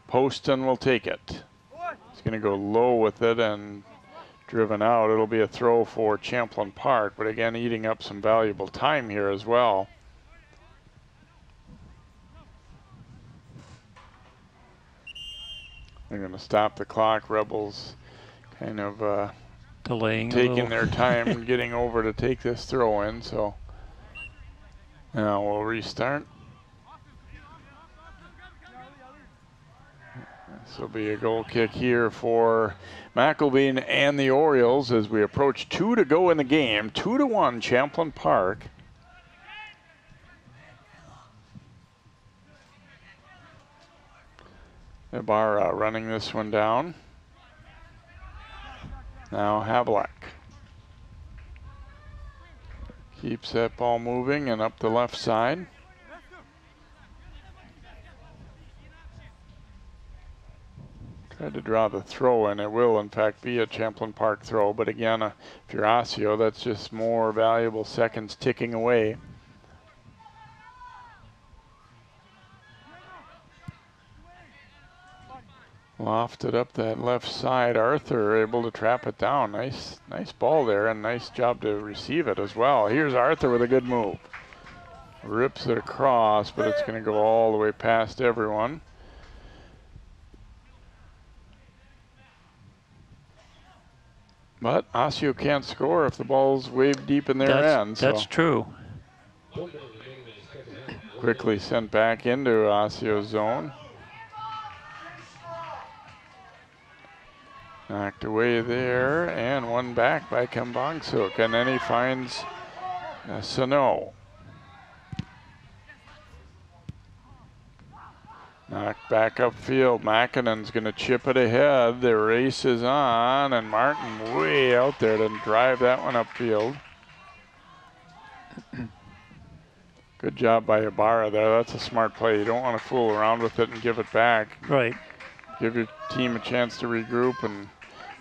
Poston will take it. He's going to go low with it and driven out. It'll be a throw for Champlin Park, but again, eating up some valuable time here as well. They're going to stop the clock. Rebels kind of delaying, taking their time getting over to take this throw in. So now we'll restart. This will be a goal kick here for McElveen and the Orioles as we approach 2 to go in the game. 2-1 Champlin Park. Ibarra running this one down. Now Havlik keeps that ball moving and up the left side. Tried to draw the throw, and it will in fact be a Champlin Park throw, but again, if you're Osseo, that's just more valuable seconds ticking away. Lofted up that left side. Arthur able to trap it down. Nice ball there, and nice job to receive it as well. Here's Arthur with a good move. Rips it across, but it's going to go all the way past everyone. But Osseo can't score if the ball's waved deep in their end. That's true. Quickly sent back into Osseo's zone. Knocked away there, and one back by Kambangsuk, and then he finds Sano. Knocked back upfield. Makinen's going to chip it ahead. The race is on, and Martin way out there to drive that one upfield. Good job by Ibarra there. That's a smart play. You don't want to fool around with it and give it back. Right. Give your team a chance to regroup and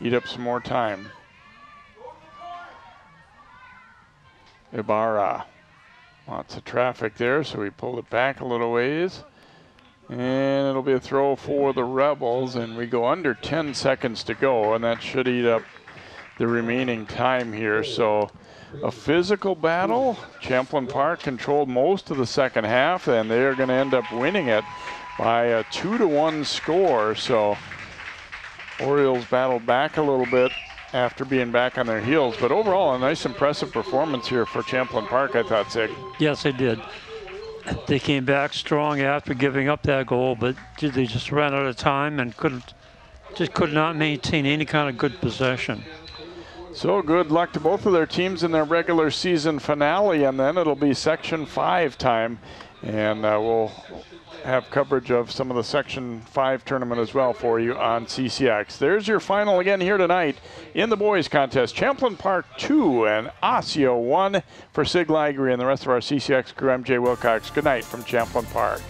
eat up some more time. Ibarra. Lots of traffic there, so we pulled it back a little ways. And it'll be a throw for the Rebels, and we go under 10 seconds to go, and that should eat up the remaining time here. So a physical battle. Champlin Park controlled most of the second half, and they're going to end up winning it by a 2-1 score. So Orioles battled back a little bit after being back on their heels, but overall a nice impressive performance here for Champlin Park, I thought, Sig. Yes, they did. They came back strong after giving up that goal, but they just ran out of time and could not maintain any kind of good possession. So good luck to both of their teams in their regular season finale, and then it'll be Section 5 time, and we'll have coverage of some of the Section 5 tournament as well for you on CCX. There's your final again here tonight in the boys contest. Champlin Park 2 and Osseo 1 for Sig Ligary and the rest of our CCX crew. I'm Jay Wilcox. Good night from Champlin Park.